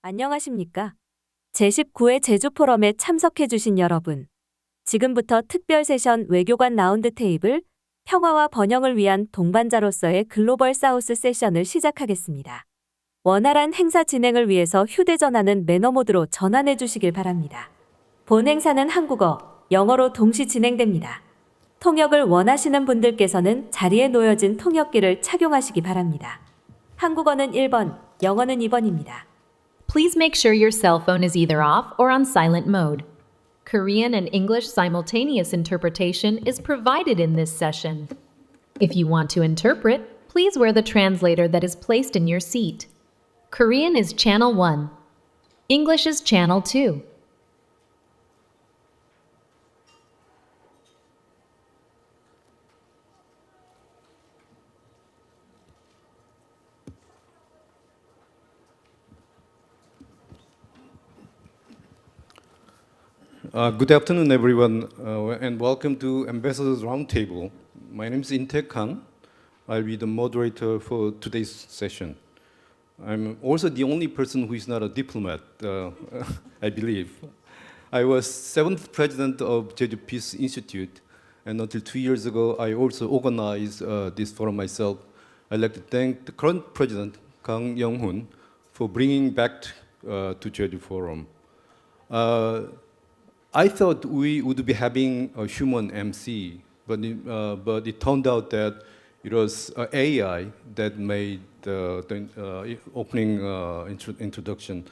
안녕하십니까? 제19회 제주 포럼에 참석해주신 여러분. 지금부터 특별세션 외교관 라운드테이블 평화와 번영을 위한 동반자로서의 글로벌 사우스 세션을 시작하겠습니다. 원활한 행사 진행을 위해서 휴대전화는 매너 모드로 전환해 주시길 바랍니다. 본 행사는 한국어, 영어로 동시 진행됩니다. 통역을 원하시는 분들께서는 자리에 놓여진 통역기를 착용하시기 바랍니다. 한국어는 1번, 영어는 2번입니다. Please make sure your cell phone is either off or on silent mode. Korean and English simultaneous interpretation is provided in this session. If you want to interpret, please wear the translator that is placed in your seat. Korean is channel 1. English is channel 2. Good afternoon, everyone, and welcome to Ambassadors Roundtable. My name is Intae Kang. I'll be the moderator for today's session. I'm also the only person who is not a diplomat, I believe. I was 7th president of Jeju Peace Institute, and until 2 years ago, I also organized this forum myself. I'd like to thank the current president, Kang Young-hoon, for bringing back to Jeju Forum. I thought we would be having a human MC, but it turned out that it was AI that made the opening introduction.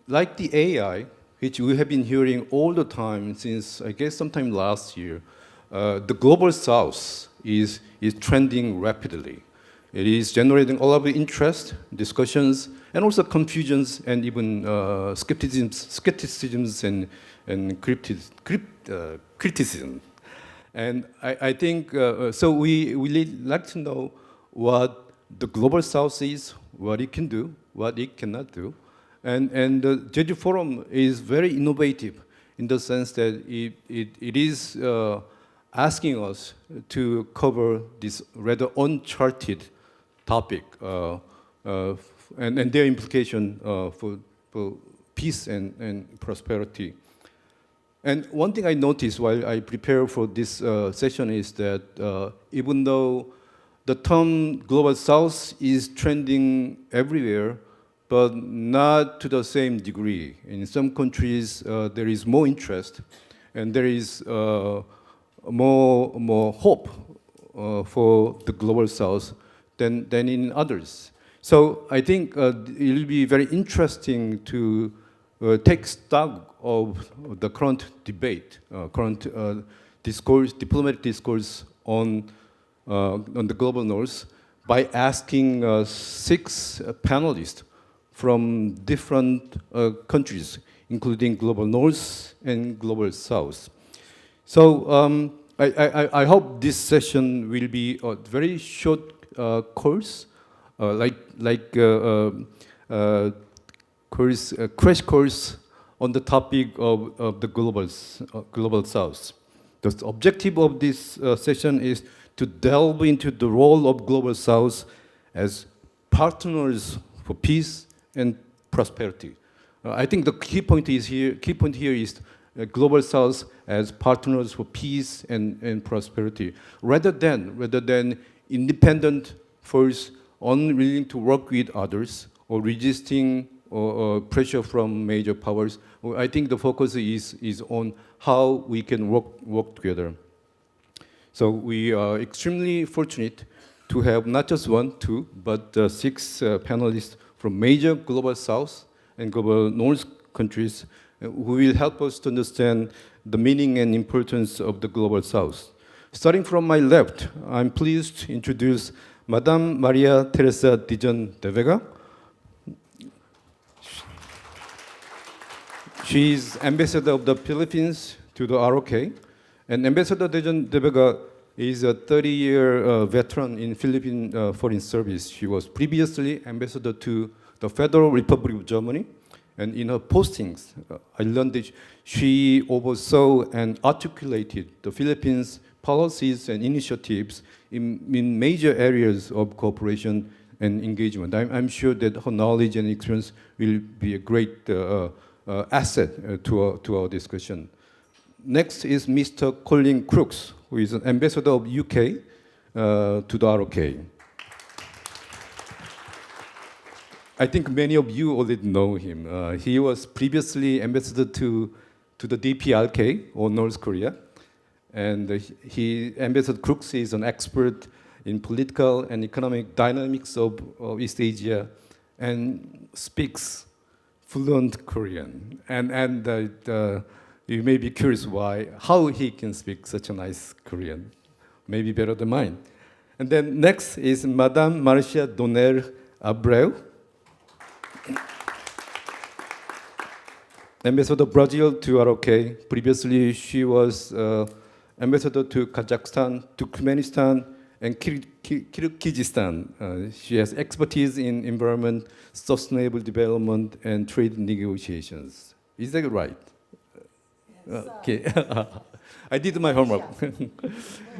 Like the AI, which we have been hearing all the time since, I guess, sometime last year, the global south is trending rapidly. It is generating a lot of interest, discussions, and also confusions and even skepticisms and criticism. And I think, so we like to know what the Global South is, what it can do, what it cannot do. And the Jeju Forum is very innovative in the sense that it is asking us to cover this rather uncharted topic and their implication for peace and prosperity. And one thing I noticed while I prepare for this session is that even though the term Global South is trending everywhere, but not to the same degree. In some countries, there is more interest, and there is more hope for the Global South than in others. So I think it will be very interesting to take stock of the current debate, current discourse, diplomatic discourse on the global north by asking 6 panelists from different countries, including global north and global south. So I hope this session will be a very short course, crash course on the topic of the global south. The objective of this session is to delve into the role of global south as partners for peace and prosperity. I think the key point here is global south as partners for peace and prosperity, rather than independent force unwilling to work with others or resisting or pressure from major powers. I think the focus is on how we can work together. So we are extremely fortunate to have not just 1, 2, but 6 panelists from major global south and global north countries who will help us to understand the meaning and importance of the global south. Starting from my left, I'm pleased to introduce Madame Maria Teresa Dijon de Vega. She is ambassador of the Philippines to the ROK, and Ambassador Dijon de Vega is a 30-year veteran in Philippine Foreign Service. She was previously ambassador to the Federal Republic of Germany, and in her postings, I learned that she oversaw and articulated the Philippines' policies and initiatives in major areas of cooperation and engagement. I'm sure that her knowledge and experience will be a great asset to our discussion. Next is Mr. Colin Crooks, who is an ambassador of UK to the ROK. I think many of you already know him. He was previously ambassador to the DPRK, or North Korea. And Ambassador Crooks is an expert in political and economic dynamics of East Asia and speaks fluent Korean. And you may be curious how he can speak such a nice Korean, maybe better than mine. And then next is Madame Marcia Donner Abreu, Ambassador of Brazil to ROK. Previously, she was Ambassador to Kazakhstan, Turkmenistan, and Kyrgyzstan. She has expertise in environment, sustainable development, and trade negotiations. Is that right? Yes, okay. I did my homework.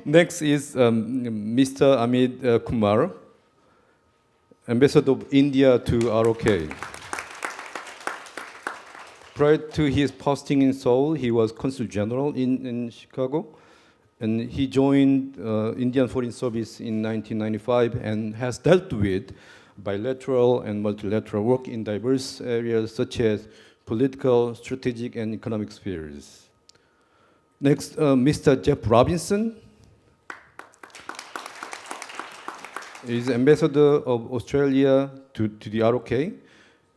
Next is Mr. Amit Kumar, Ambassador of India to ROK. Prior to his posting in Seoul, he was Consul General in Chicago, and he joined Indian Foreign Service in 1995 and has dealt with bilateral and multilateral work in diverse areas such as political, strategic, and economic spheres. Next, Mr. Jeff Robinson is Ambassador of Australia to the ROK.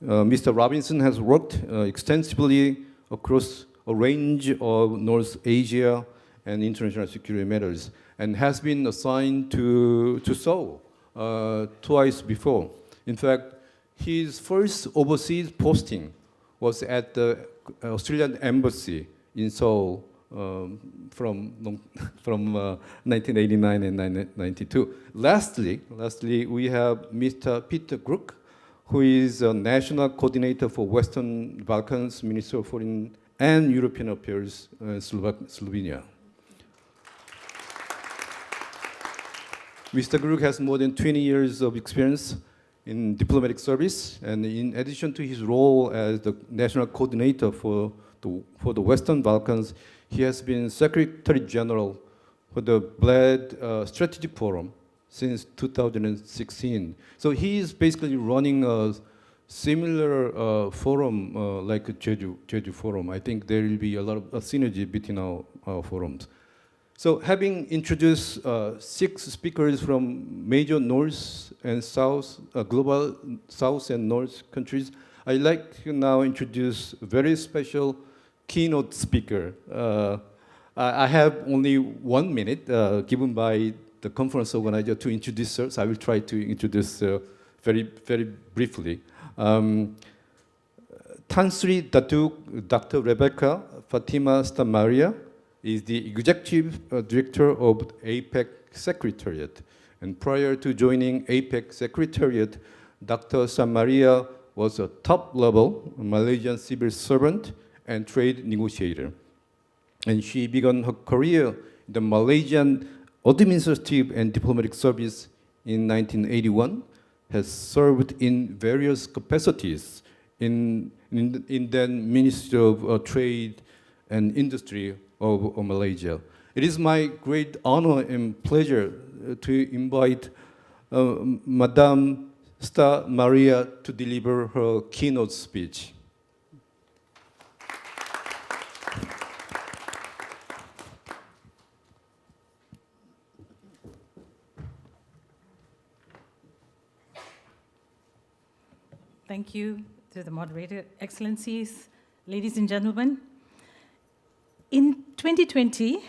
Mr. Robinson has worked extensively across a range of North Asia and international security matters, and has been assigned to Seoul twice before. In fact, his first overseas posting was at the Australian Embassy in Seoul from 1989 and 1992. Lastly, we have Mr. Peter Grook, who is a national coordinator for Western Balkans, Minister of Foreign and European Affairs, Slovenia. Mr. Grook has more than 20 years of experience in diplomatic service, and in addition to his role as the national coordinator for the Western Balkans, he has been Secretary General for the BLAD Strategic Forum since 2016. So he is basically running a similar forum like a Jeju Forum. I think there will be a lot of synergy between our forums. So having introduced 6 speakers from major North and South, global South and North countries, I'd like to now introduce a very special keynote speaker. I have only 1 minute given by the conference organizer to introduce her, so I will try to introduce her very briefly. Tansri Datuk Dr. Rebecca Fatima Stamaria is the Executive Director of APEC Secretariat. And prior to joining APEC Secretariat, Dr. Stamaria was a top-level Malaysian civil servant and trade negotiator. And she began her career in the Malaysian Administrative and Diplomatic Service in 1981, has served in various capacities in the Ministry of Trade and Industry of Malaysia. It is my great honor and pleasure to invite Madame Stamaria to deliver her keynote speech. Thank you to the moderator, Excellencies, ladies and gentlemen. In 2020,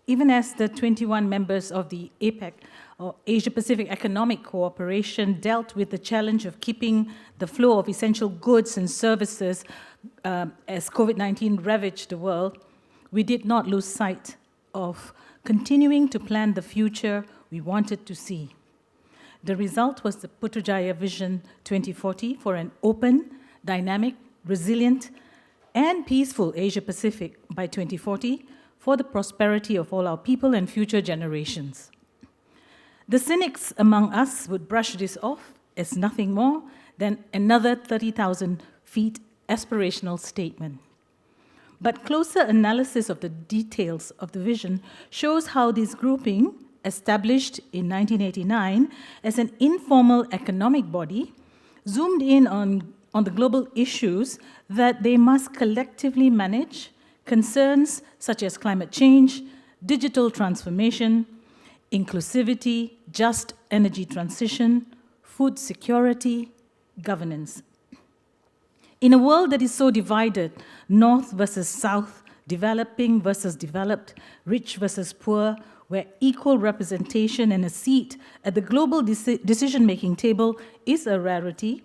even as the 21 members of the APEC, or Asia-Pacific Economic Cooperation, dealt with the challenge of keeping the flow of essential goods and services as COVID-19 ravaged the world, we did not lose sight of continuing to plan the future we wanted to see. The result was the Putrajaya Vision 2040 for an open, dynamic, resilient, and peaceful Asia-Pacific by 2040 for the prosperity of all our people and future generations. The cynics among us would brush this off is nothing more than another 30,000 feet aspirational statement. But closer analysis of the details of the vision shows how this grouping, established in 1989 as an informal economic body, zoomed in on the global issues that they must collectively manage, concerns such as climate change, digital transformation, inclusivity, just energy transition, food security, governance. In a world that is so divided, North versus South, developing versus developed, rich versus poor, where equal representation and a seat at the global decision-making table is a rarity,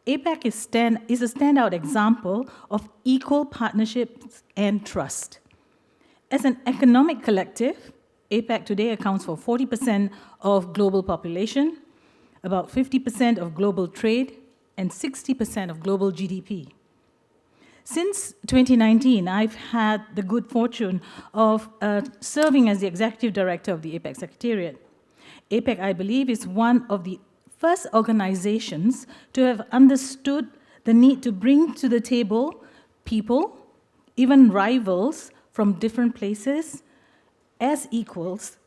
APEC is a standout example of equal partnerships and trust. As an economic collective, APEC today accounts for 40% of global population, about 50% of global trade, and 60% of global GDP. Since 2019, I've had the good fortune of serving as the executive director of the APEC Secretariat. APEC, I believe, is one of the first organizations to have understood the need to bring to the table people, even rivals from different places, as equals,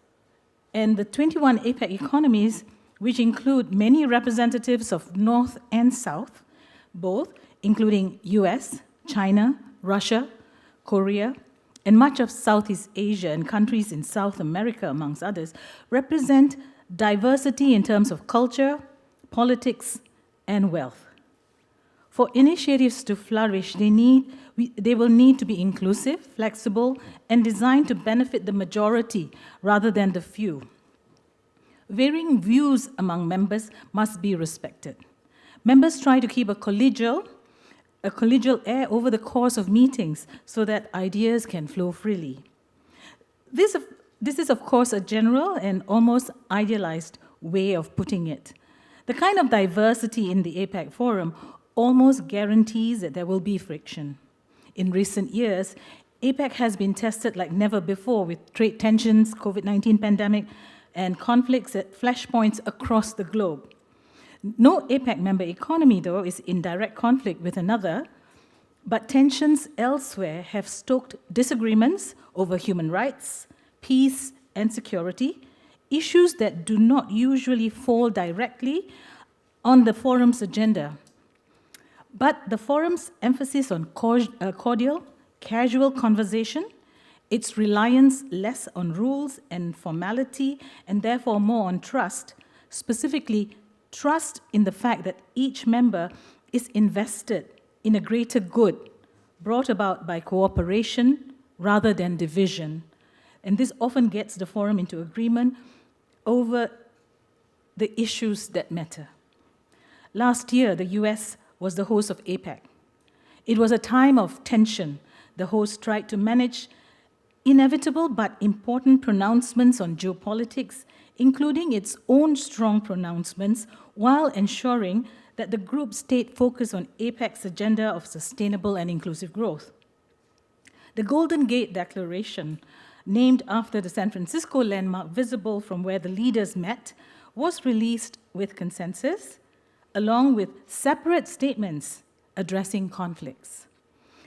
and the 21 APEC economies, which include many representatives of North and South, both, including US, China, Russia, Korea, and much of Southeast Asia and countries in South America, amongst others, represent diversity in terms of culture, politics, and wealth. For initiatives to flourish, they will need to be inclusive, flexible, and designed to benefit the majority rather than the few. Varying views among members must be respected. Members try to keep a collegial air over the course of meetings so that ideas can flow freely. This is, of course, a general and almost idealized way of putting it. The kind of diversity in the APEC forum almost guarantees that there will be friction. In recent years, APEC has been tested like never before with trade tensions, COVID-19 pandemic, and conflicts at flashpoints across the globe. No APEC member economy, though, is in direct conflict with another, but tensions elsewhere have stoked disagreements over human rights, peace, and security, issues that do not usually fall directly on the forum's agenda. But the forum's emphasis on cordial, casual conversation, its reliance less on rules and formality, and therefore more on trust, specifically trust in the fact that each member is invested in a greater good brought about by cooperation rather than division. And this often gets the forum into agreement over the issues that matter. Last year, the US was the host of APEC. It was a time of tension. The host tried to manage inevitable but important pronouncements on geopolitics, including its own strong pronouncements, while ensuring that the group stayed focused on APEC's agenda of sustainable and inclusive growth. The Golden Gate Declaration, named after the San Francisco landmark visible from where the leaders met, was released with consensus, along with separate statements addressing conflicts.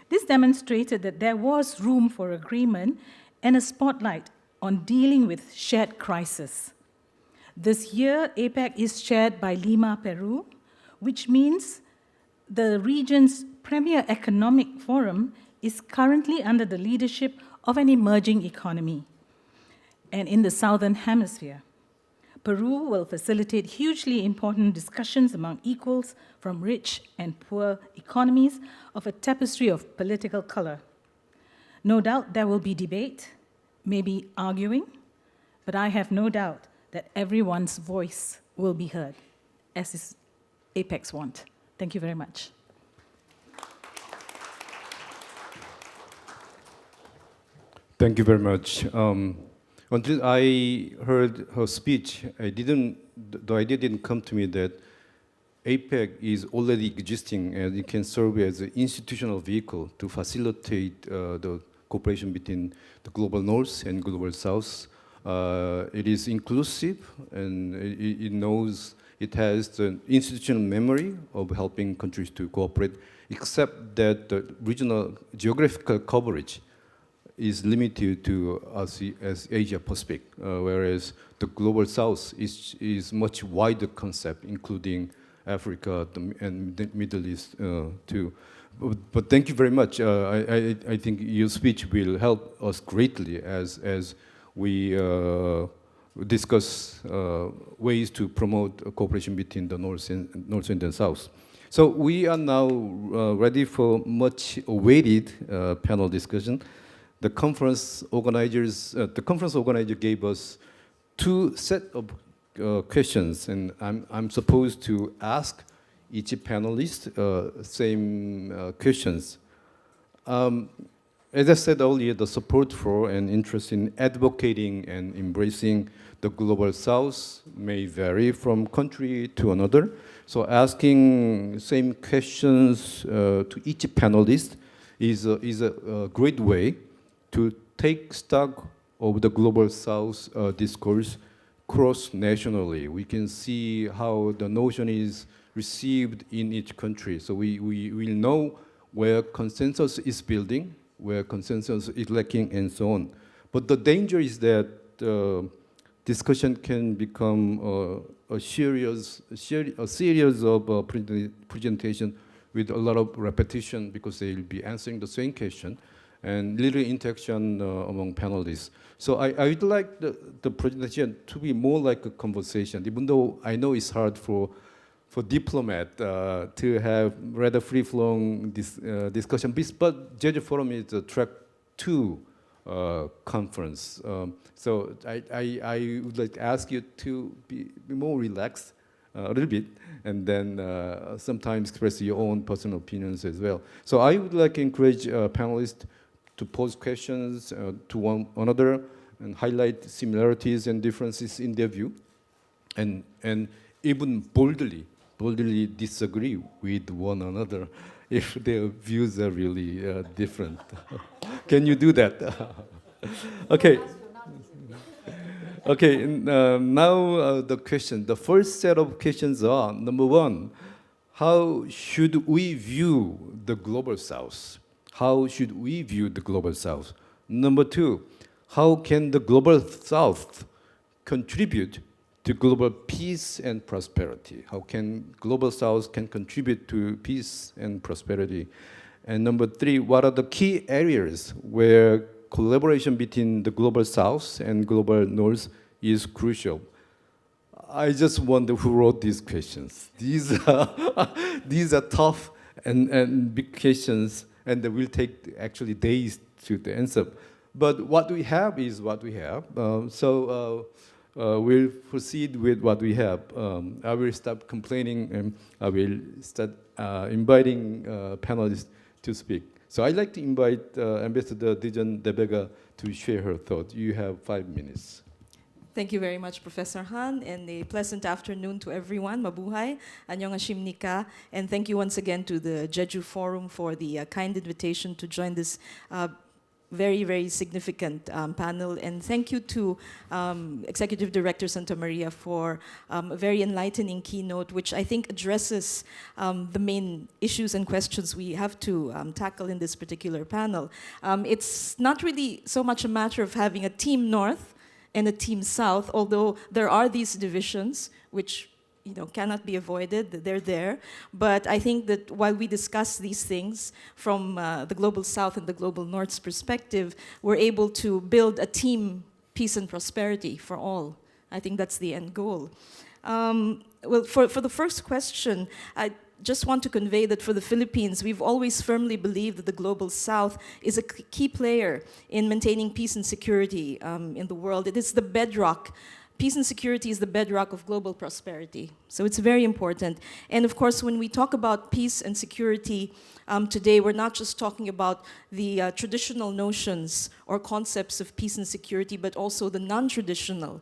This demonstrated that there was room for agreement and a spotlight on dealing with shared crisis. This year, APEC is chaired by Lima, Peru, which means the region's premier economic forum is currently under the leadership of an emerging economy. And in the Southern Hemisphere, Peru will facilitate hugely important discussions among equals from rich and poor economies of a tapestry of political color. No doubt there will be debate, maybe arguing, but I have no doubt that everyone's voice will be heard, as is APEC's want. Thank you very much. Thank you very much. Until I heard her speech, the idea didn't come to me that APEC is already existing and it can serve as an institutional vehicle to facilitate the cooperation between the global North and global South. It is inclusive and it knows It has the institutional memory of helping countries to cooperate, except that the regional geographical coverage is limited to us as Asia Pacific, whereas the global south is much wider concept, including Africa and the Middle East too. But thank you very much. I think your speech will help us greatly as we discuss ways to promote cooperation between the North and the South. So we are now ready for much awaited panel discussion. The conference organizer gave us two set of questions, and I'm supposed to ask each panelist same questions. As I said earlier, the support for and interest in advocating and embracing the global south may vary from country to another. So asking same questions to each panelist is a great way to take stock of the global south discourse cross-nationally. We can see how the notion is received in each country. So we will know where consensus is building, where consensus is lacking, and so on. But the danger is that discussion can become a series of presentation with a lot of repetition, because they will be answering the same question and little interaction among panelists. So I would like the presentation to be more like a conversation, even though I know it's hard for diplomat to have rather free-flowing discussion. But Jeju Forum is a track 2 conference. So I would like to ask you to be more relaxed a little bit, and then sometimes express your own personal opinions as well. So I would like to encourage panelists to pose questions to one another and highlight similarities and differences in their view, and even boldly disagree with one another if their views are really different. Can you do that? Okay. Okay, now the question. The first set of questions are, number one, how should we view the global south? How should we view the global south? Number two, how can the global south contribute to global peace and prosperity? How can global south can contribute to peace and prosperity? And number three, what are the key areas where collaboration between the global south and global north is crucial? I just wonder who wrote these questions. These are tough and big questions, and they will take actually days to answer. But what we have is what we have. We'll proceed with what we have. I will stop complaining, and I will start inviting panelists to speak. So I'd like to invite Ambassador Dijan Debega to share her thoughts. You have 5 minutes. Thank you very much, Professor Han, and a pleasant afternoon to everyone. Mabuhay, annyeonghaseyo nika, and thank you once again to the Jeju Forum for the kind invitation to join this very, very significant panel. And thank you to Executive Director Santa Maria for a very enlightening keynote, which I think addresses the main issues and questions we have to tackle in this particular panel. It's not really so much a matter of having a team North and a team South, although there are these divisions, which cannot be avoided, they're there. But I think that while we discuss these things from the Global South and the Global North's perspective, we're able to build a team, peace and prosperity for all. I think that's the end goal. Well, for the first question, I just want to convey that for the Philippines, we've always firmly believed that the Global South is a key player in maintaining peace and security in the world. It is the bedrock. Peace and security is the bedrock of global prosperity. So it's very important. And of course, when we talk about peace and security today, we're not just talking about the traditional notions or concepts of peace and security, but also the non-traditional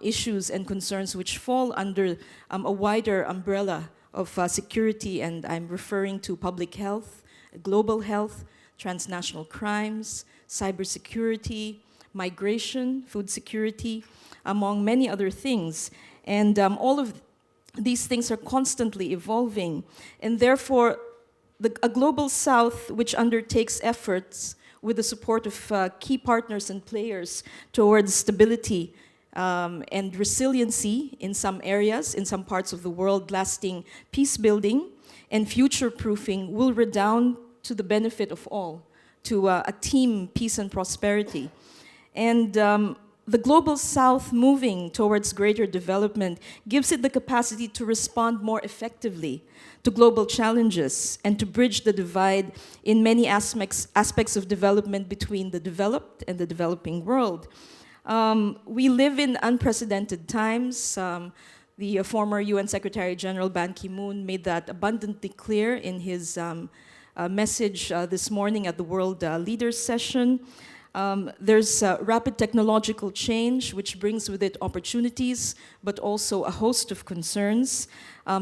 issues and concerns which fall under a wider umbrella of security, and I'm referring to public health, global health, transnational crimes, cybersecurity, migration, food security, among many other things. And all of these things are constantly evolving, and therefore a global South which undertakes efforts with the support of key partners and players towards stability and resiliency in some areas, in some parts of the world, lasting peace building and future-proofing will redound to the benefit of all, to a team, peace and prosperity. And the global South moving towards greater development gives it the capacity to respond more effectively to global challenges and to bridge the divide in many aspects of development between the developed and the developing world. We live in unprecedented times. The former UN Secretary General Ban Ki-moon made that abundantly clear in his message this morning at the World Leaders Session. There's rapid technological change, which brings with it opportunities, but also a host of concerns.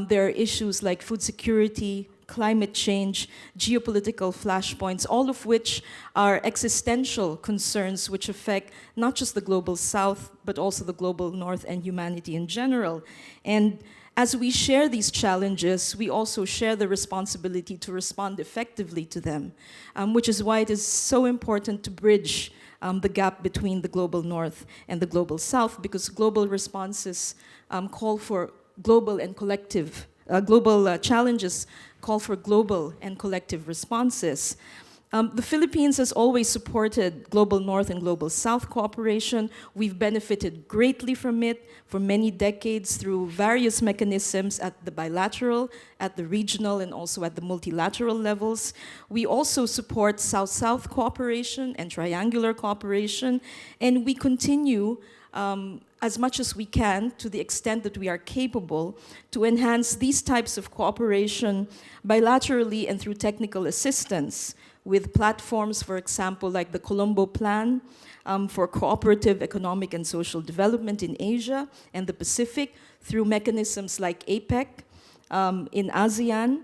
There are issues like food security, climate change, geopolitical flashpoints, all of which are existential concerns which affect not just the global South, but also the global North and humanity in general. And as we share these challenges, we also share the responsibility to respond effectively to them, which is why it is so important to bridge the gap between the global North and the global South, because global responses call for global and collective, global challenges call for global and collective responses. The Philippines has always supported global North and global South cooperation. We've benefited greatly from it for many decades through various mechanisms at the bilateral, at the regional, and also at the multilateral levels. We also support South-South cooperation and triangular cooperation, and we continue as much as we can, to the extent that we are capable, to enhance these types of cooperation bilaterally and through technical assistance with platforms, for example, like the Colombo Plan for cooperative economic and social development in Asia and the Pacific, through mechanisms like APEC in ASEAN.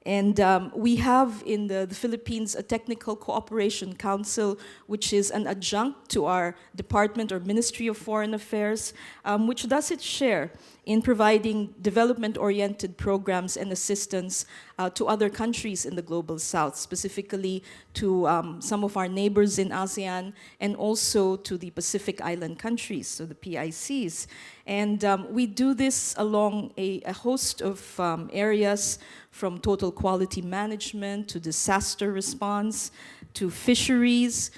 And we have in the Philippines a Technical Cooperation Council, which is an adjunct to our Department or Ministry of Foreign Affairs, which does its share in providing development-oriented programs and assistance to other countries in the Global South, specifically to some of our neighbors in ASEAN and also to the Pacific Island countries, so the PICs. And we do this along a host of areas, from total quality management to disaster response, to fisheries,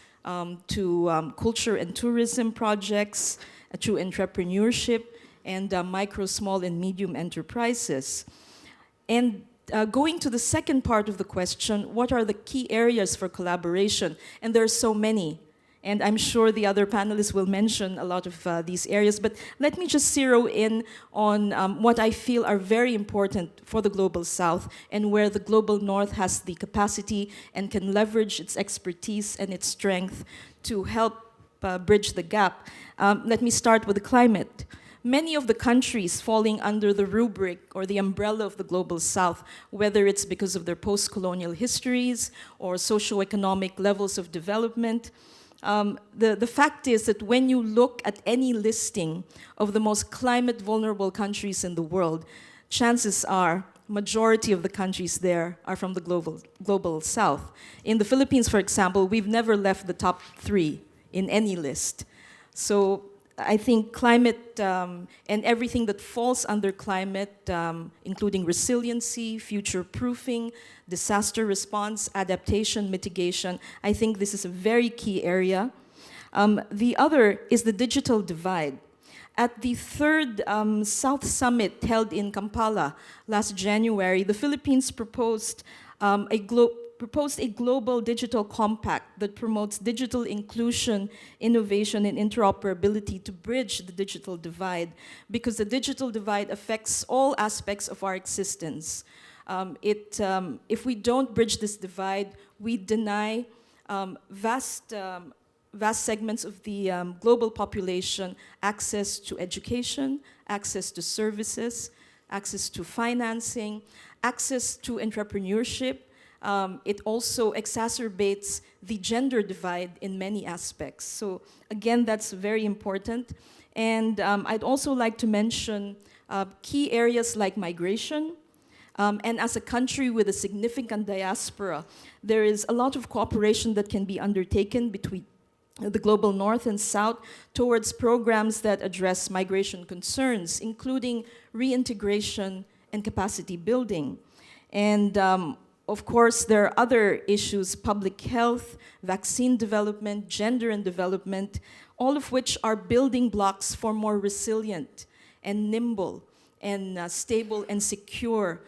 to culture and tourism projects, to entrepreneurship, and micro, small, and medium enterprises. And going to the second part of the question, what are the key areas for collaboration? And there are so many. And I'm sure the other panelists will mention a lot of these areas, but let me just zero in on what I feel are very important for the Global South and where the Global North has the capacity and can leverage its expertise and its strength to help bridge the gap. Let me start with the climate. Many of the countries falling under the rubric or the umbrella of the Global South, whether it's because of their post-colonial histories or socioeconomic levels of development, the fact is that when you look at any listing of the most climate vulnerable countries in the world, chances are majority of the countries there are from the global South. In the Philippines, for example, we've never left the top 3 in any list. So I think climate and everything that falls under climate, including resiliency, future-proofing, disaster response, adaptation, mitigation, I think this is a very key area. The other is the digital divide. At the third South Summit held in Kampala last January, the Philippines proposed a global digital compact that promotes digital inclusion, innovation, and interoperability to bridge the digital divide, because the digital divide affects all aspects of our existence. If we don't bridge this divide, we deny vast segments of the global population access to education, access to services, access to financing, access to entrepreneurship. It also exacerbates the gender divide in many aspects. So again, that's very important. And I'd also like to mention key areas like migration, and as a country with a significant diaspora, there is a lot of cooperation that can be undertaken between the global north and south towards programs that address migration concerns, including reintegration and capacity building. And of course, there are other issues, public health, vaccine development, gender and development, all of which are building blocks for more resilient and nimble and stable and secure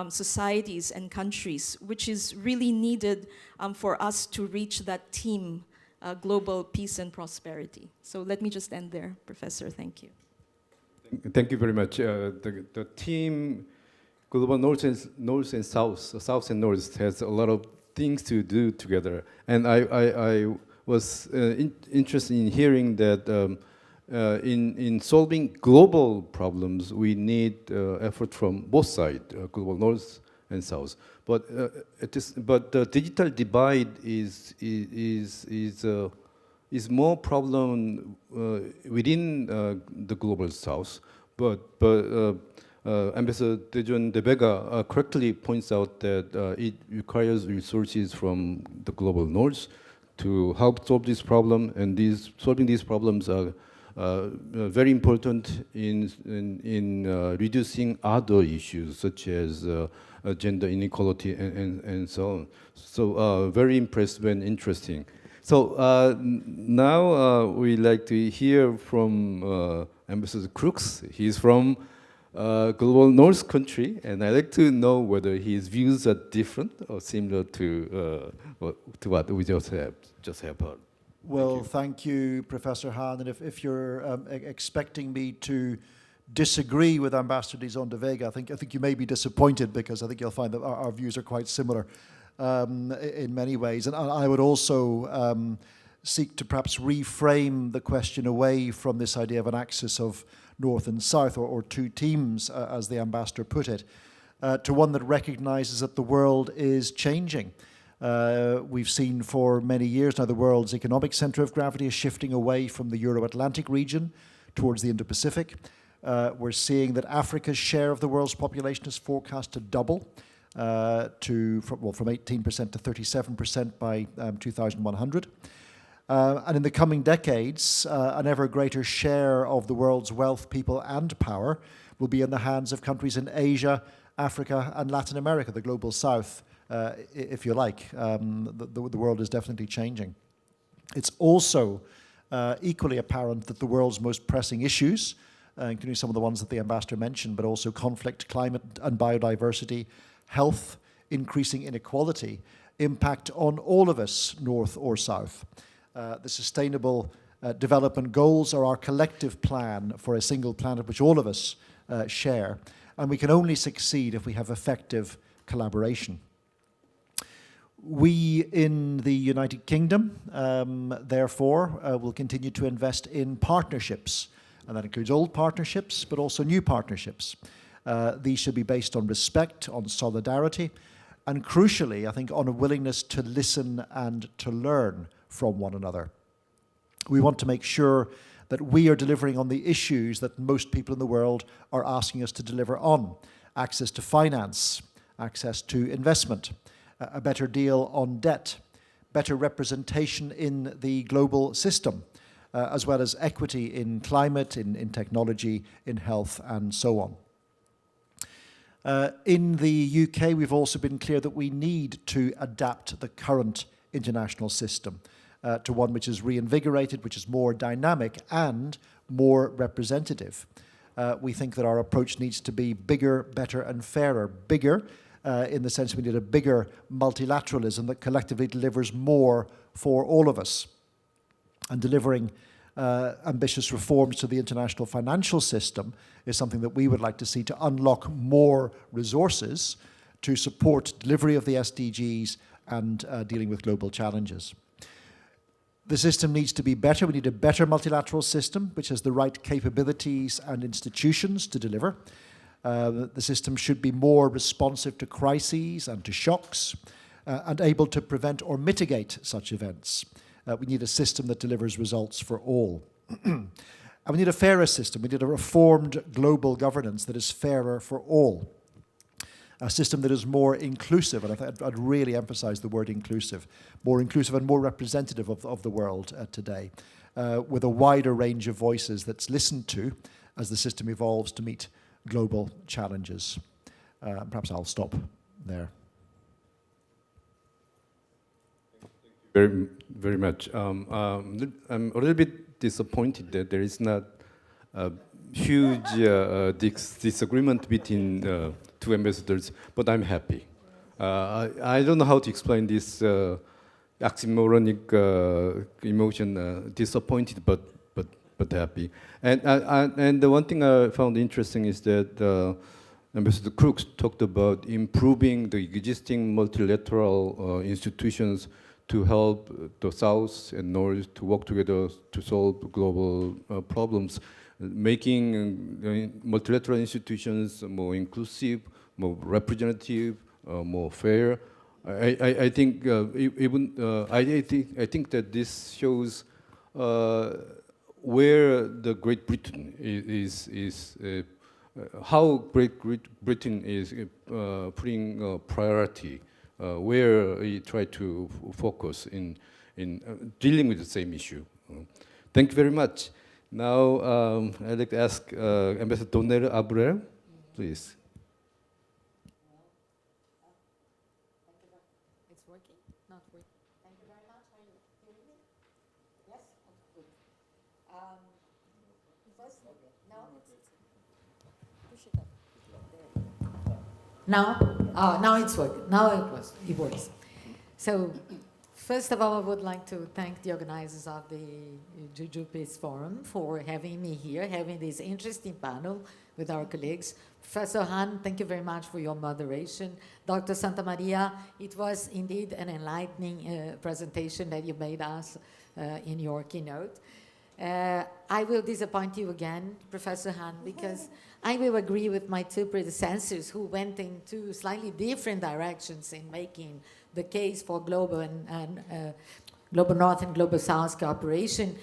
societies and countries, which is really needed for us to reach that team, global peace and prosperity. So let me just end there, Professor. Thank you. Thank you very much. The team, Global North and South and North, has a lot of things to do together. And I was interested in hearing that in solving global problems, we need effort from both sides, Global North and South. But the digital divide is more problem within the Global South. But Ambassador Dejon de Vega correctly points out that it requires resources from the Global North to help solve this problem, and solving these problems are very important in reducing other issues such as gender inequality and so on. So very impressive and interesting. So now we'd like to hear from Ambassador Crooks. He's from Global North country, and I'd like to know whether his views are different or similar to what we just have heard. Well, thank you, Professor Han. And if you're expecting me to disagree with Ambassador Dejon de Vega, I think you may be disappointed, because I think you'll find that our views are quite similar in many ways. And I would also seek to perhaps reframe the question away from this idea of an axis of North and South, or two teams, as the ambassador put it, to one that recognizes that the world is changing. We've seen for many years now the world's economic center of gravity is shifting away from the Euro-Atlantic region towards the Indo-Pacific. We're seeing that Africa's share of the world's population is forecast to double from 18% to 37% by 2100. And in the coming decades, an ever greater share of the world's wealth, people, and power will be in the hands of countries in Asia, Africa, and Latin America, the global south, if you like. The world is definitely changing. It's also equally apparent that the world's most pressing issues, including some of the ones that the ambassador mentioned, but also conflict, climate and biodiversity, health, increasing inequality, impact on all of us, north or south. The Sustainable Development Goals are our collective plan for a single planet which all of us share, and we can only succeed if we have effective collaboration. We in the United Kingdom, therefore, will continue to invest in partnerships, and that includes old partnerships, but also new partnerships. These should be based on respect, on solidarity, and crucially, I think, on a willingness to listen and to learn from one another. We want to make sure that we are delivering on the issues that most people in the world are asking us to deliver on: access to finance, access to investment, a better deal on debt, better representation in the global system, as well as equity in climate, in technology, in health, and so on. In the UK, we've also been clear that we need to adapt the current international system to one which is reinvigorated, which is more dynamic and more representative. We think that our approach needs to be bigger, better, and fairer. Bigger in the sense we need a bigger multilateralism that collectively delivers more for all of us. And delivering ambitious reforms to the international financial system is something that we would like to see to unlock more resources to support delivery of the SDGs and dealing with global challenges. The system needs to be better. We need a better multilateral system which has the right capabilities and institutions to deliver. The system should be more responsive to crises and to shocks and able to prevent or mitigate such events. We need a system that delivers results for all. And we need a fairer system. We need a reformed global governance that is fairer for all. A system that is more inclusive, and I'd really emphasize the word inclusive, more inclusive and more representative of the world today, with a wider range of voices that's listened to as the system evolves to meet global challenges. Perhaps I'll stop there. Very, very much. I'm a little bit disappointed that there is not a huge disagreement between two ambassadors, but I'm happy. I don't know how to explain this oxymoronic emotion, disappointed but happy. And the one thing I found interesting is that Ambassador Crooks talked about improving the existing multilateral institutions to help the South and North to work together to solve global problems, making multilateral institutions more inclusive, more representative, more fair. I think I think that this shows where the Great Britain is how Great Britain is putting priority. Where he tried to focus in dealing with the same issue. Thank you very much. Now I'd like to ask Ambassador Donner Abreu, please. It's working? Not working. Thank you very much. Are you hearing me? Yes? Good. First, no, push it up. Now? Oh, now it's working. Now it works. So, first of all, I would like to thank the organizers of the Jeju Peace Forum for having me here, having this interesting panel with our colleagues. Professor Han, thank you very much for your moderation. Dr. Santa Maria, it was indeed an enlightening presentation that you made us in your keynote. I will disappoint you again, Professor Han, because I will agree with my two predecessors who went in two slightly different directions in making the case for global and global North and global South cooperation.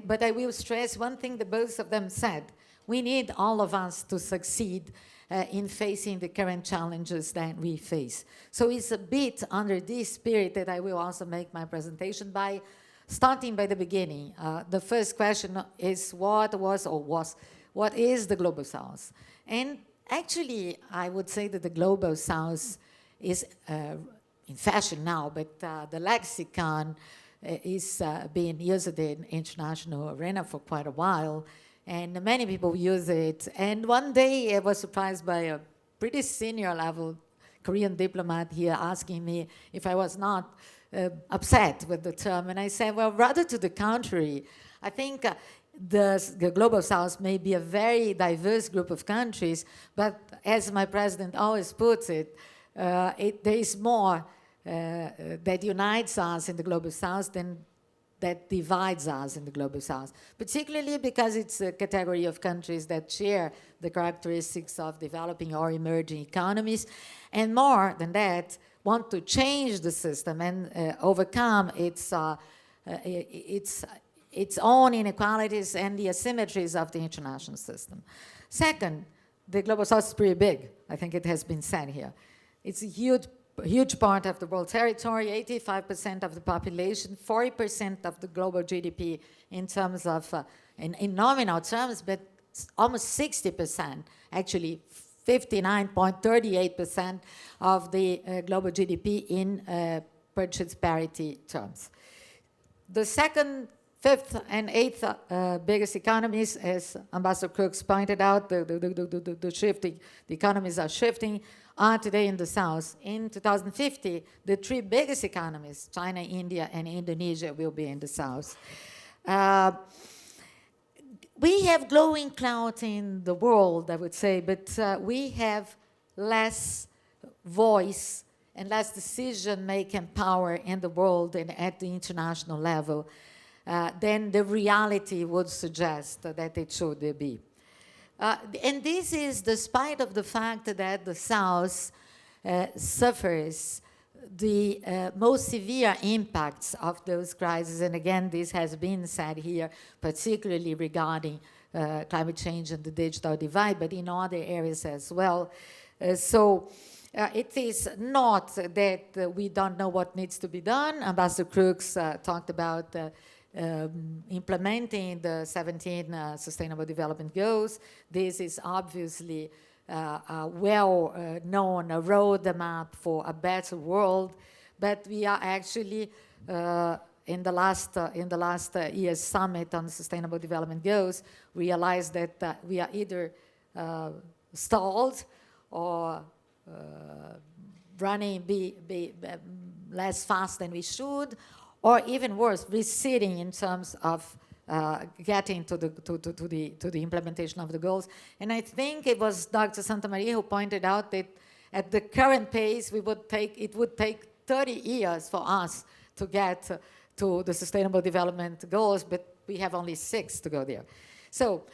But I will stress one thing that both of them said. We need all of us to succeed in facing the current challenges that we face. So it's a bit under this spirit that I will also make my presentation by starting by the beginning. The first question is what is the Global South? And actually, I would say that the Global South is in fashion now, but the lexicon is being used in the international arena for quite a while, and many people use it. And one day I was surprised by a pretty senior level Korean diplomat here asking me if I was not upset with the term. And I said, well, rather to the contrary. I think the Global South may be a very diverse group of countries, but as my president always puts it, there is more that unites us in the Global South than that divides us in the Global South, particularly because it's a category of countries that share the characteristics of developing or emerging economies, and more than that, want to change the system and overcome its own inequalities and the asymmetries of the international system. Second, the Global South is pretty big. I think it has been said here. It's a huge part of the world territory, 85% of the population, 40% of the global GDP in terms of, in nominal terms, but almost 60%, actually 59.38% of the global GDP in purchase parity terms. The second, fifth, and eighth biggest economies, as Ambassador Crooks pointed out, the economies are shifting, are today in the South. In 2050, the three biggest economies, China, India, and Indonesia, will be in the South. We have glowing clouds in the world, I would say, but we have less voice and less decision-making power in the world and at the international level than the reality would suggest that it should be. And this is despite of the fact that the South suffers the most severe impacts of those crises, and again, this has been said here, particularly regarding climate change and the digital divide, but in other areas as well. It is not that we don't know what needs to be done. Ambassador Crooks talked about implementing the 17 Sustainable Development Goals. This is obviously a well-known roadmap for a better world, but we are actually in the last year's summit on Sustainable Development Goals, realized that we are either stalled or running less fast than we should, or even worse, receding in terms of getting to the implementation of the goals. And I think it was Dr. Santamaria who pointed out that at the current pace, it would take 30 years for us to get to the Sustainable Development Goals, but we have only 6 to go there. So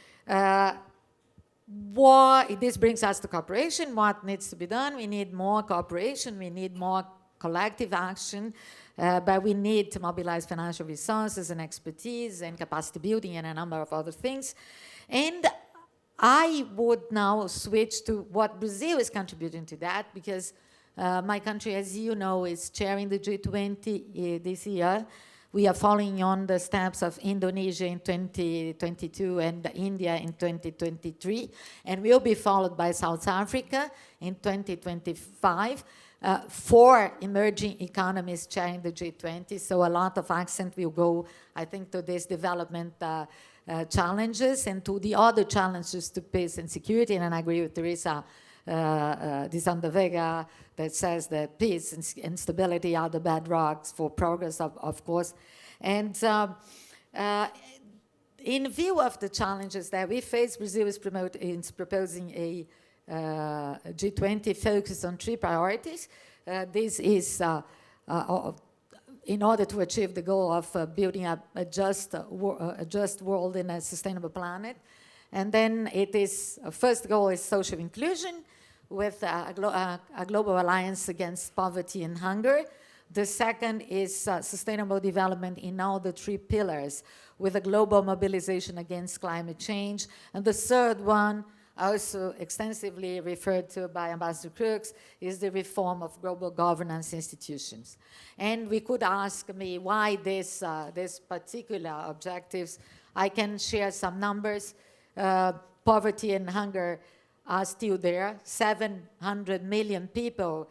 this brings us to cooperation. What needs to be done? We need more cooperation. We need more collective action. But we need to mobilize financial resources and expertise and capacity building and a number of other things. And I would now switch to what Brazil is contributing to that, because my country, as you know, is chairing the G20 this year. We are following on the steps of Indonesia in 2022 and India in 2023, and we'll be followed by South Africa in 2025. 4 emerging economies chairing the G20, so a lot of accent will go, I think, to these development challenges and to the other challenges to peace and security. And I agree with Teresa de Vega that says that peace and stability are the bedrocks for progress, of course. And in view of the challenges that we face, Brazil is proposing a G20 focused on 3 priorities. This is in order to achieve the goal of building up a just world and a sustainable planet. And then first goal is social inclusion with a global alliance against poverty and hunger. The second is sustainable development in all the 3 pillars with a global mobilization against climate change. And the third one, also extensively referred to by Ambassador Crooks, is the reform of global governance institutions. And we could ask me why this particular objectives. I can share some numbers. Poverty and hunger are still there. 700 million people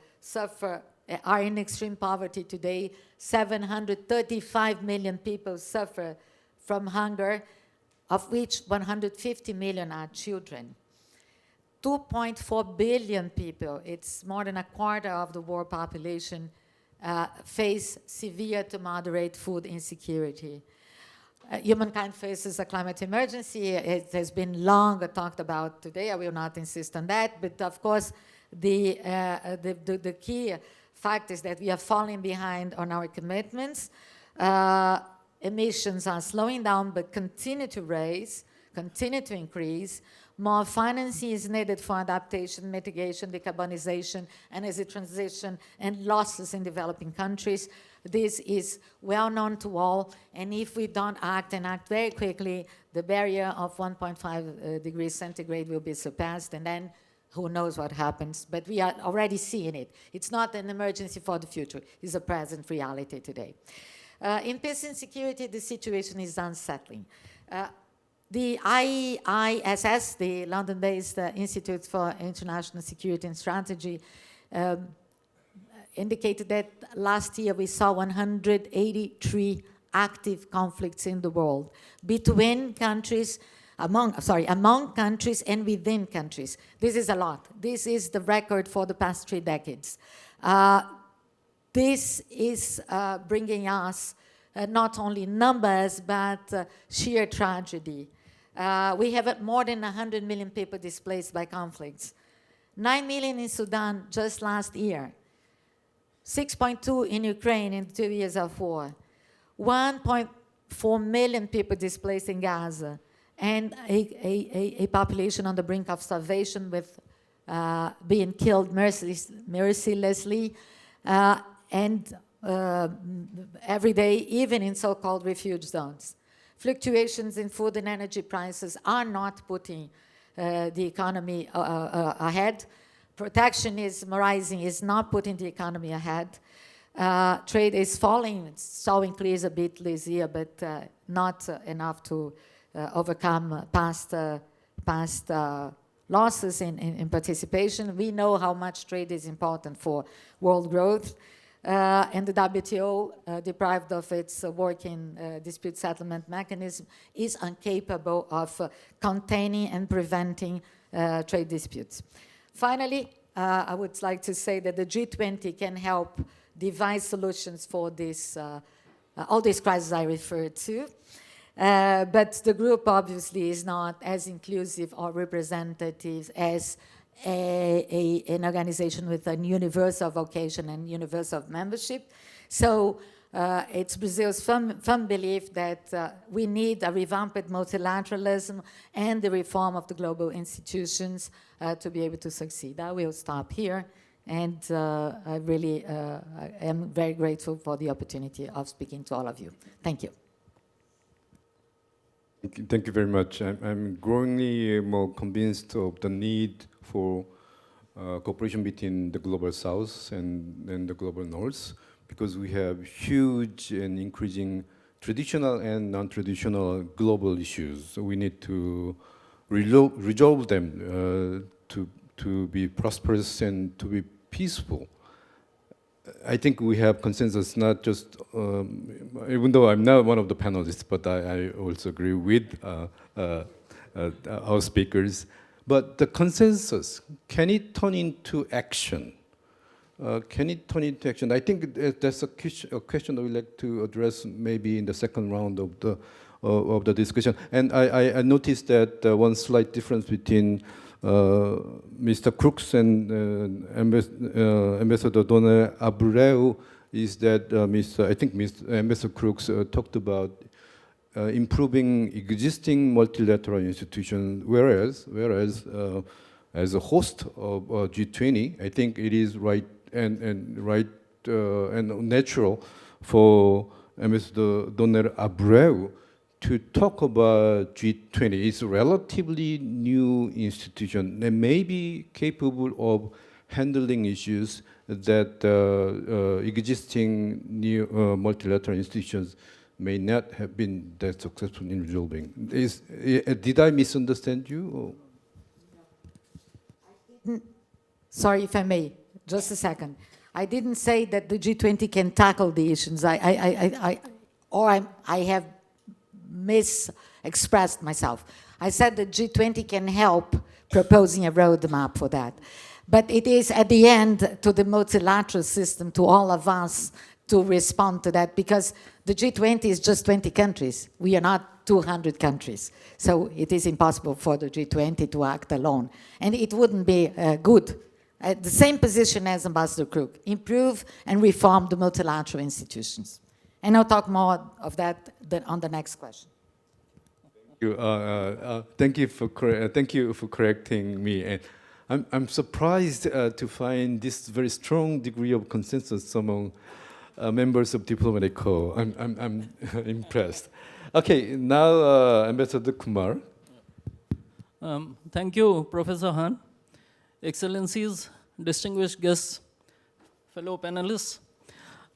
are in extreme poverty today. 735 million people suffer from hunger, of which 150 million are children. 2.4 billion people, it's more than a quarter of the world population, face severe to moderate food insecurity. Humankind faces a climate emergency. It has been long talked about today. I will not insist on that, but of course, the key fact is that we are falling behind on our commitments. Emissions are slowing down, but continue to increase. More financing is needed for adaptation, mitigation, decarbonization, energy transition, and losses in developing countries. This is well known to all, and if we don't act and act very quickly, the barrier of 1.5 degrees centigrade will be surpassed, and then who knows what happens, but we are already seeing it. It's not an emergency for the future, it's a present reality today. In peace and security, the situation is unsettling. The IISS, the London-based Institute for International Security and Strategy, indicated that last year we saw 183 active conflicts in the world between countries, among countries and within countries. This is a lot. This is the record for the past 3 decades. This is bringing us not only numbers, but sheer tragedy. We have more than 100 million people displaced by conflicts. 9 million in Sudan just last year. 6.2 in Ukraine in 2 years of war. 1.4 million people displaced in Gaza. And a population on the brink of starvation with being killed mercilessly. and every day, even in so-called refuge zones. Fluctuations in food and energy prices are not putting the economy ahead. Protectionism rising is not putting the economy ahead. Trade is falling. It's showing increase a bit this year, but not enough to overcome past losses in participation. We know how much trade is important for world growth. And the WTO, deprived of its working dispute settlement mechanism, is incapable of containing and preventing trade disputes. Finally, I would like to say that the G20 can help devise solutions for this, all these crises I referred to. But the group obviously is not as inclusive or representative as an organization with a universal vocation and universal membership. So it's Brazil's firm belief that we need a revamped multilateralism and the reform of the global institutions to be able to succeed. I will stop here, and I really am very grateful for the opportunity of speaking to all of you. Thank you. Thank you very much. I'm growingly more convinced of the need for cooperation between the global south and the global north, because we have huge and increasing traditional and non-traditional global issues. So we need to resolve them to be prosperous and to be peaceful. I think we have consensus, not just, even though I'm not one of the panelists, but I also agree with our speakers. But the consensus, can it turn into action? Can it turn into action? I think that's a question that we'd like to address maybe in the second round of the discussion. And I noticed that one slight difference between Mr. Crooks and Ambassador Dona Abreu is that I think Ambassador Crooks talked about improving existing multilateral institutions, whereas as a host of G20, I think it is right and natural for Ambassador Dona Abreu to talk about G20. It's a relatively new institution and may be capable of handling issues that existing new multilateral institutions may not have been that successful in resolving. Did I misunderstand you? Sorry if I may, just a second. I didn't say that the G20 can tackle the issues. I have mis-expressed myself. I said the G20 can help proposing a roadmap for that. But it is at the end to the multilateral system, to all of us, to respond to that, because the G20 is just 20 countries. We are not 200 countries. So it is impossible for the G20 to act alone. And it wouldn't be good. The same position as Ambassador Crook, improve and reform the multilateral institutions. And I'll talk more of that on the next question. Thank you for correcting me. And I'm surprised to find this very strong degree of consensus among members of diplomatic corps. I'm impressed. Okay, now Ambassador Kumar. Thank you, Professor Han, Excellencies, distinguished guests, fellow panelists.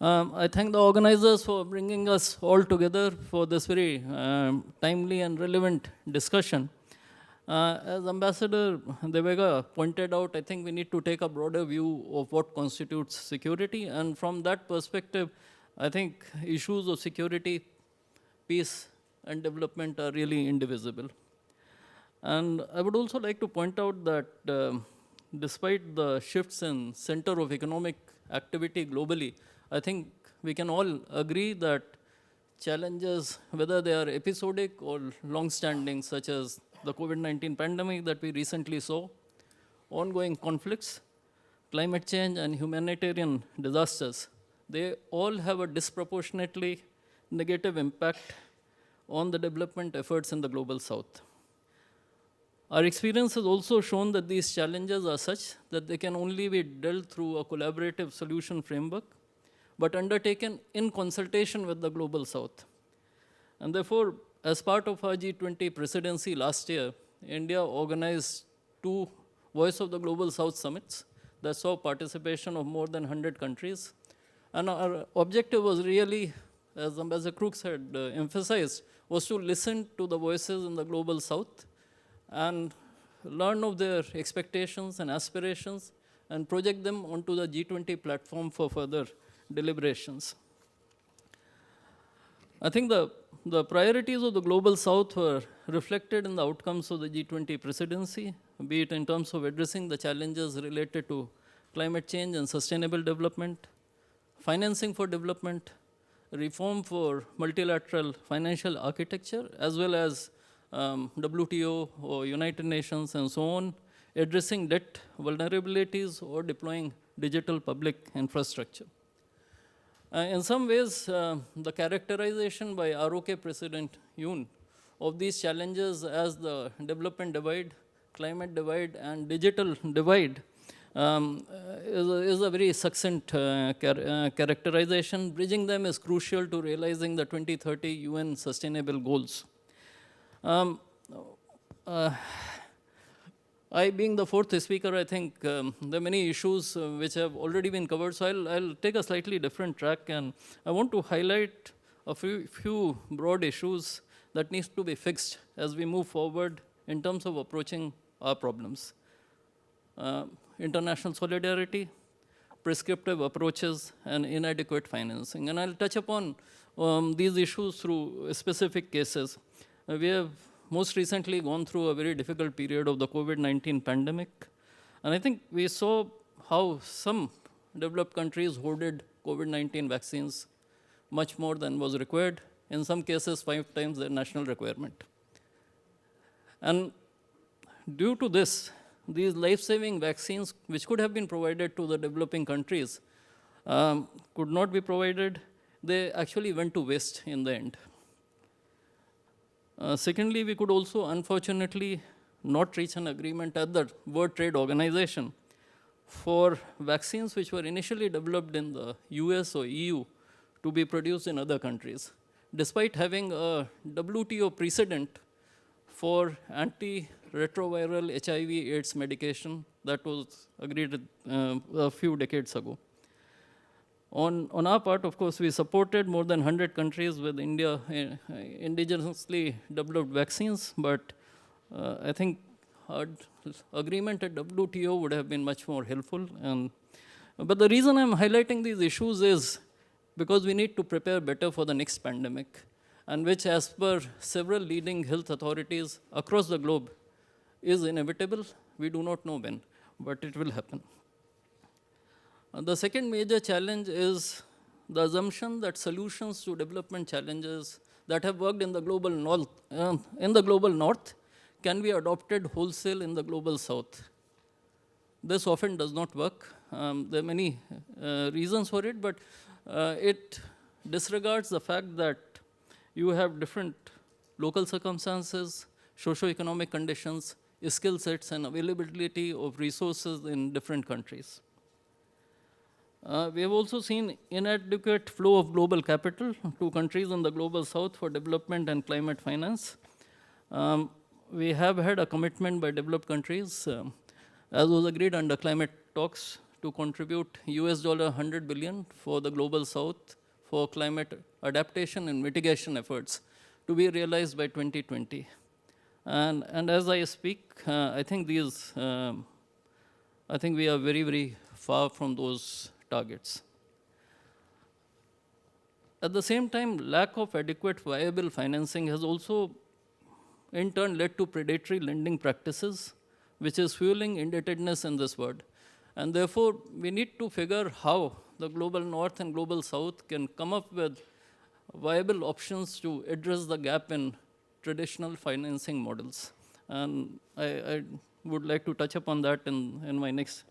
I thank the organizers for bringing us all together for this very timely and relevant discussion. As Ambassador De Vega pointed out, I think we need to take a broader view of what constitutes security, and from that perspective, I think issues of security, peace, and development are really indivisible. And I would also like to point out that despite the shifts in center of economic activity globally, I think we can all agree that challenges, whether they are episodic or long-standing, such as the COVID-19 pandemic that we recently saw, ongoing conflicts, climate change, and humanitarian disasters, they all have a disproportionately negative impact on the development efforts in the global south. Our experience has also shown that these challenges are such that they can only be dealt through a collaborative solution framework, but undertaken in consultation with the Global South. And therefore, as part of our G20 presidency last year, India organized 2 Voice of the Global South summits that saw participation of more than 100 countries. And our objective was really, as Ambassador Crooks had emphasized, was to listen to the voices in the Global South and learn of their expectations and aspirations and project them onto the G20 platform for further deliberations. I think the priorities of the Global South were reflected in the outcomes of the G20 presidency, be it in terms of addressing the challenges related to climate change and sustainable development, financing for development, reform for multilateral financial architecture, as well as WTO or United Nations and so on, addressing debt vulnerabilities or deploying digital public infrastructure. In some ways, the characterization by ROK President Yoon of these challenges as the development divide, climate divide, and digital divide is a very succinct characterization. Bridging them is crucial to realizing the 2030 UN Sustainable Goals. I, being the fourth speaker, I think there are many issues which have already been covered, so I'll take a slightly different track, and I want to highlight a few broad issues that needs to be fixed as we move forward in terms of approaching our problems. International solidarity, prescriptive approaches, and inadequate financing. And I'll touch upon these issues through specific cases. We have most recently gone through a very difficult period of the COVID-19 pandemic. And I think we saw how some developed countries hoarded COVID-19 vaccines much more than was required, in some cases 5 times their national requirement. And due to this, these life-saving vaccines, which could have been provided to the developing countries, could not be provided. They actually went to waste in the end. Secondly, we could also, unfortunately, not reach an agreement at the World Trade Organization for vaccines which were initially developed in the US or EU to be produced in other countries, despite having a WTO precedent for antiretroviral HIV/AIDS medication that was agreed a few decades ago. On our part, of course, we supported more than 100 countries with India indigenously developed vaccines, but I think agreement at WTO would have been much more helpful. But the reason I'm highlighting these issues is because we need to prepare better for the next pandemic, and which, as per several leading health authorities across the globe, is inevitable. We do not know when, but it will happen. The second major challenge is the assumption that solutions to development challenges that have worked in the global north can be adopted wholesale in the global south. This often does not work. There are many reasons for it, but it disregards the fact that you have different local circumstances, socio-economic conditions, skill sets, and availability of resources in different countries. We have also seen inadequate flow of global capital to countries in the global south for development and climate finance. We have had a commitment by developed countries, as was agreed under climate talks, to contribute $100 billion for the global south for climate adaptation and mitigation efforts to be realized by 2020. And as I speak, I think we are very, very far from those targets. At the same time, lack of adequate viable financing has also in turn led to predatory lending practices, which is fueling indebtedness in this world. And therefore, we need to figure how the global north and global south can come up with viable options to address the gap in traditional financing models. And I would like to touch upon that in my next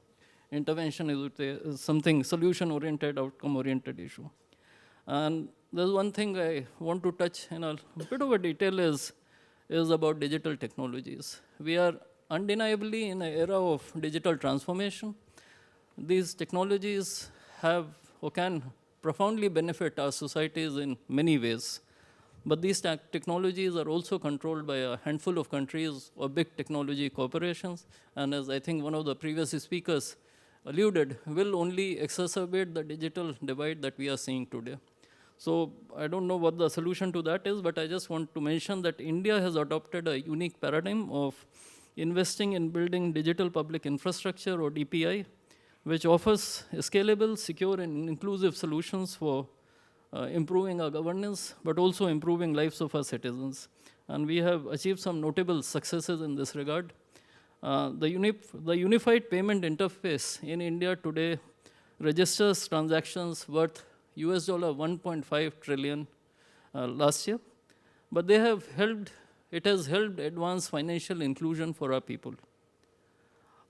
intervention. Is something solution-oriented, outcome-oriented issue. And there's one thing I want to touch in a bit of a detail is about digital technologies. We are undeniably in an era of digital transformation. These technologies have or can profoundly benefit our societies in many ways. But these technologies are also controlled by a handful of countries or big technology corporations, and as I think one of the previous speakers alluded, will only exacerbate the digital divide that we are seeing today. So I don't know what the solution to that is, but I just want to mention that India has adopted a unique paradigm of investing in building digital public infrastructure, or DPI, which offers scalable, secure, and inclusive solutions for improving our governance, but also improving lives of our citizens. And we have achieved some notable successes in this regard. The unified payment interface in India today registers transactions worth US $1.5 trillion last year, but it has helped advance financial inclusion for our people.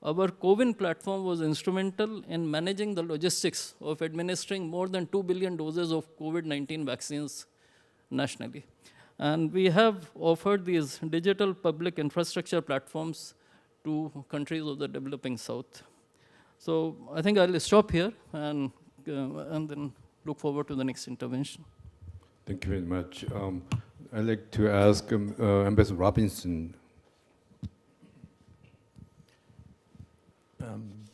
Our CoWIN platform was instrumental in managing the logistics of administering more than 2 billion doses of COVID-19 vaccines nationally. And we have offered these digital public infrastructure platforms to countries of the developing South. So I think I'll stop here and then look forward to the next intervention. Thank you very much. I'd like to ask Ambassador Robinson.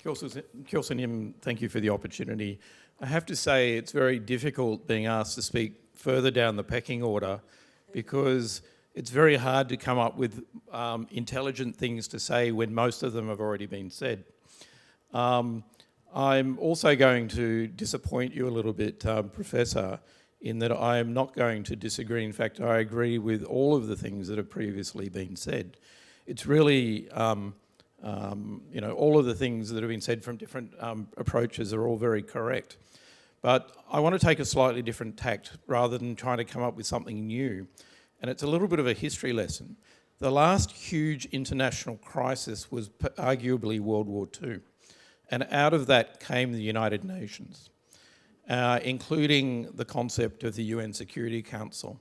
Kyosunim, thank you for the opportunity. I have to say it's very difficult being asked to speak further down the pecking order, because it's very hard to come up with intelligent things to say when most of them have already been said. I'm also going to disappoint you a little bit, Professor, in that I am not going to disagree. In fact, I agree with all of the things that have previously been said. It's really, all of the things that have been said from different approaches are all very correct. But I want to take a slightly different tact rather than trying to come up with something new. And it's a little bit of a history lesson. The last huge international crisis was arguably World War II. And out of that came the United Nations, including the concept of the UN Security Council.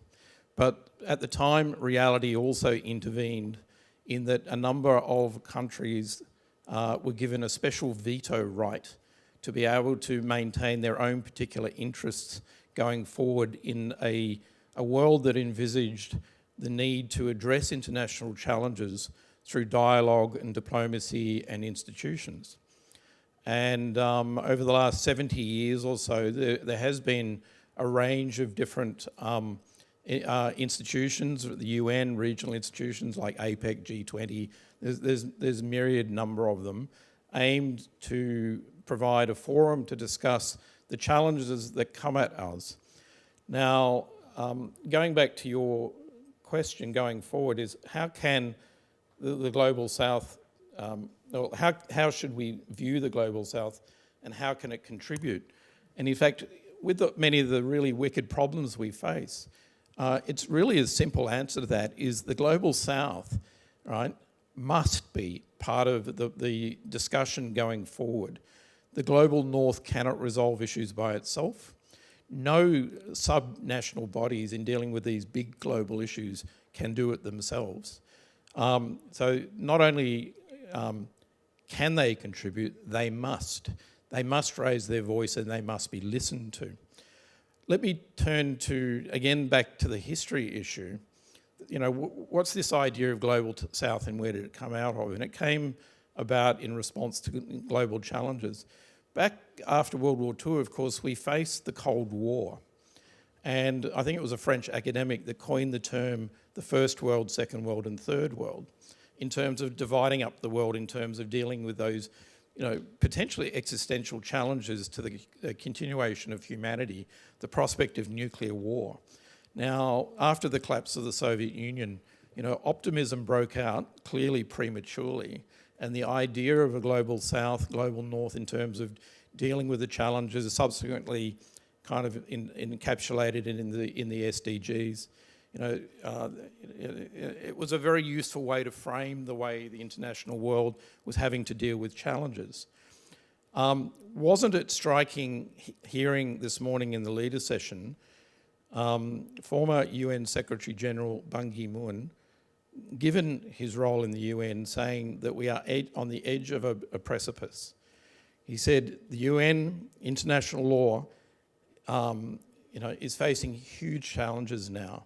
But at the time, reality also intervened in that a number of countries were given a special veto right to be able to maintain their own particular interests going forward in a world that envisaged the need to address international challenges through dialogue and diplomacy and institutions. And over the last 70 years or so, there has been a range of different institutions, the UN, regional institutions like APEC, G20, there's a myriad number of them, aimed to provide a forum to discuss the challenges that come at us. Now, going back to your question going forward is how can the Global South, how should we view the Global South and how can it contribute? And in fact, with many of the really wicked problems we face, it's really a simple answer to that is the Global South, right, must be part of the discussion going forward. The Global North cannot resolve issues by itself. No sub-national bodies in dealing with these big global issues can do it themselves. So not only can they contribute, they must. They must raise their voice and they must be listened to. Let me turn to, again, back to the history issue. You know, what's this idea of Global South and where did it come out of? And it came about in response to global challenges. Back after World War II, of course, we faced the Cold War. And I think it was a French academic that coined the term the First World, Second World, and Third World in terms of dividing up the world, in terms of dealing with those, you know, potentially existential challenges to the continuation of humanity, the prospect of nuclear war. Now, after the collapse of the Soviet Union, you know, optimism broke out clearly prematurely, and the idea of a global South, global North in terms of dealing with the challenges subsequently kind of encapsulated in the SDGs. You know, it was a very useful way to frame the way the international world was having to deal with challenges. Wasn't it striking hearing this morning in the leader session, former UN Secretary General Ban Ki-moon, given his role in the UN, saying that we are on the edge of a precipice. He said the UN, international law, is facing huge challenges now.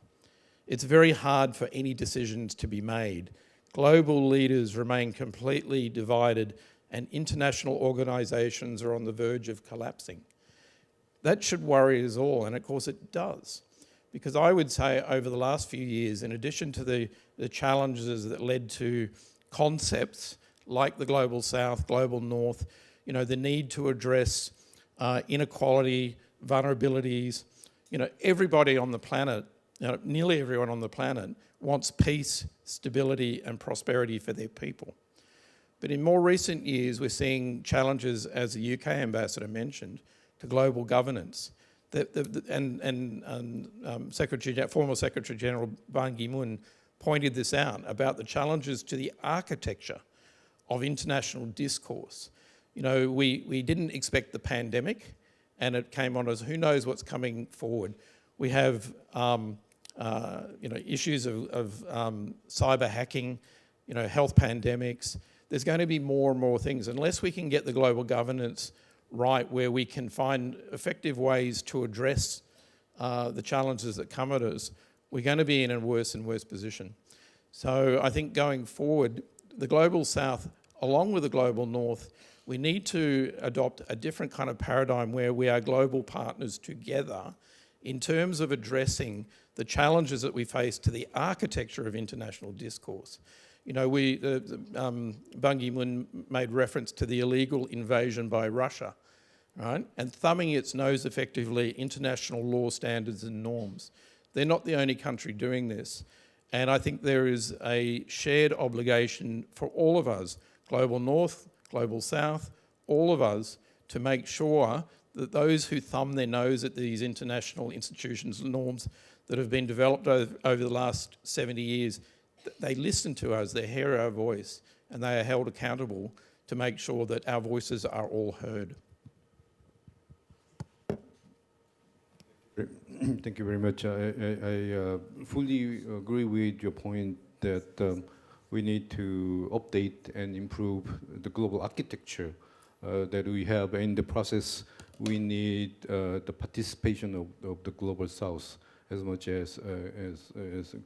It's very hard for any decisions to be made. Global leaders remain completely divided and international organisations are on the verge of collapsing. That should worry us all, and of course it does. Because I would say over the last few years, in addition to the challenges that led to concepts like the Global South, Global North, the need to address inequality, vulnerabilities, everybody on the planet, nearly everyone on the planet wants peace, stability and prosperity for their people. But in more recent years, we're seeing challenges, as the UK ambassador mentioned, to global governance. Former Secretary General Ban Ki-moon pointed this out about the challenges to the architecture of international discourse. We didn't expect the pandemic, and it came on us. Who knows what's coming forward? We have issues of cyber hacking, health pandemics. There's going to be more and more things. Unless we can get the global governance right, where we can find effective ways to address the challenges that come at us, we're going to be in a worse and worse position. So I think going forward, the Global South, along with the Global North, we need to adopt a different kind of paradigm where we are global partners together in terms of addressing the challenges that we face to the architecture of international discourse. Ban Ki-moon made reference to the illegal invasion by Russia, right? And thumbing its nose effectively international law standards and norms. They're not the only country doing this. And I think there is a shared obligation for all of us, Global North, Global South, all of us, to make sure that those who thumb their nose at these international institutions and norms that have been developed over the last 70 years, they listen to us, they hear our voice, and they are held accountable to make sure that our voices are all heard. Thank you very much. I fully agree with your point that we need to update and improve the global architecture that we have. In the process, we need the participation of the Global South as much as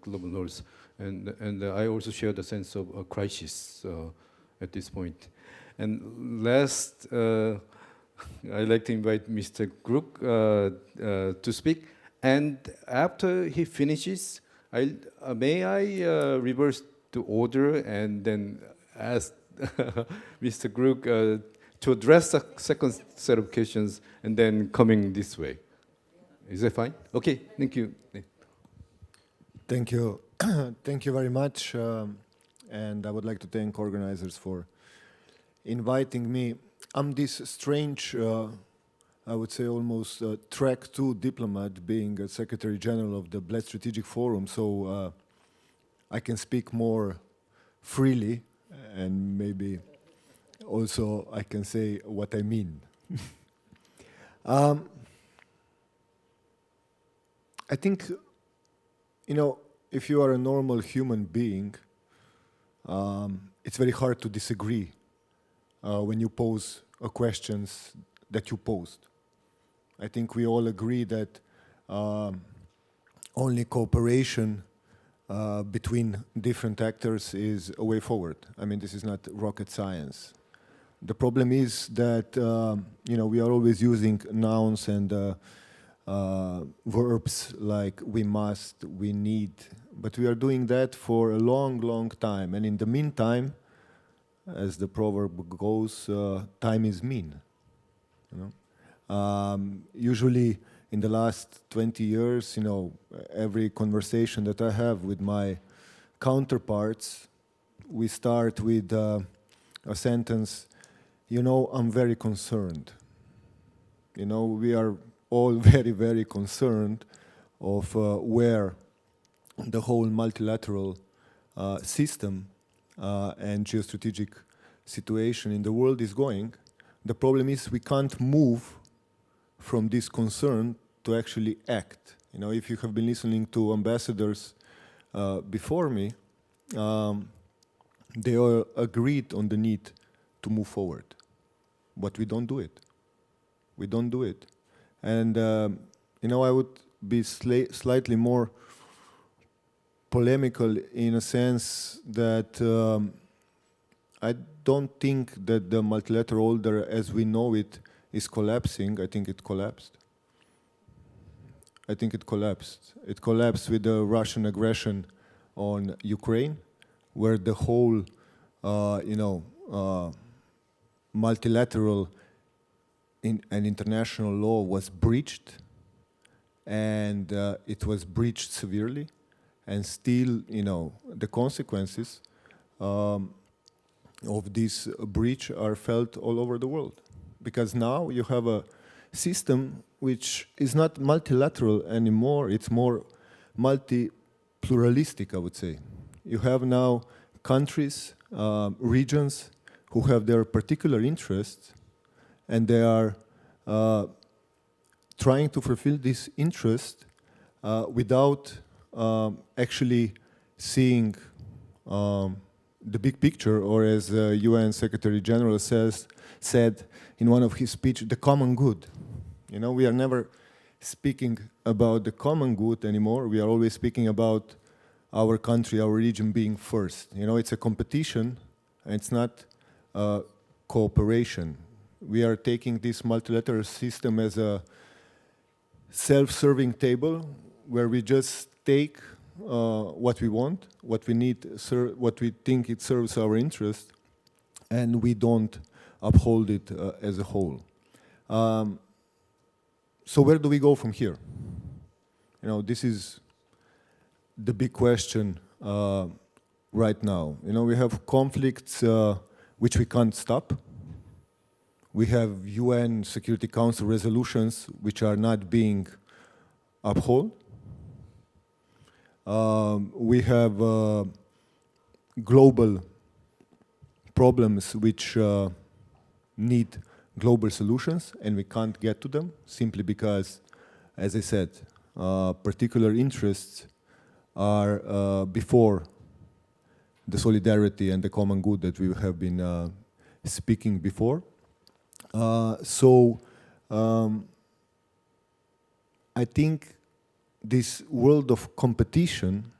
Global North. And I also share the sense of a crisis at this point. And last, I'd like to invite Mr. Grook to speak. And after he finishes, may I reverse the order and then ask Mr. Grook to address the second set of questions and then coming this way. Is that fine? Okay, thank you. Thank you. Thank you very much. And I would like to thank organizers for inviting me. I'm this strange, I would say almost track 2 diplomat, being a Secretary General of the Bled Strategic Forum, so I can speak more freely and maybe also I can say what I mean. I think, if you are a normal human being, it's very hard to disagree when you pose questions that you posed. I think we all agree that only cooperation between different actors is a way forward. I mean, this is not rocket science. The problem is that we are always using nouns and verbs like we must, we need, but we are doing that for a long, long time. And in the meantime, as the proverb goes, time is mean. Usually, in the last 20 years, every conversation that I have with my counterparts, we start with a sentence, I'm very concerned. We are all very, very concerned of where the whole multilateral system and geostrategic situation in the world is going. The problem is we can't move from this concern to actually act. If you have been listening to ambassadors before me, they all agreed on the need to move forward, but we don't do it. We don't do it. And I would be slightly more polemical in a sense that I don't think that the multilateral order as we know it is collapsing. I think it collapsed. It collapsed with the Russian aggression on Ukraine, where the whole, multilateral and international law was breached, and it was breached severely, and still, the consequences of this breach are felt all over the world. Because now you have a system which is not multilateral anymore, it's more multi-pluralistic, I would say. You have now countries, regions who have their particular interests, and they are trying to fulfill this interest without actually seeing the big picture, or as the UN Secretary General said in one of his speeches, the common good. We are never speaking about the common good anymore. We are always speaking about our country, our region being first. It's a competition, and it's not cooperation. We are taking this multilateral system as a self-serving table where we just take what we want, what we need, what we think it serves our interest, and we don't uphold it as a whole. So where do we go from here? This is the big question right now. We have conflicts which we can't stop. We have UN Security Council resolutions which are not being upheld. We have global problems which need global solutions, and we can't get to them simply because, as I said, particular interests are before the solidarity and the common good that we have been speaking before. So I think this world of competition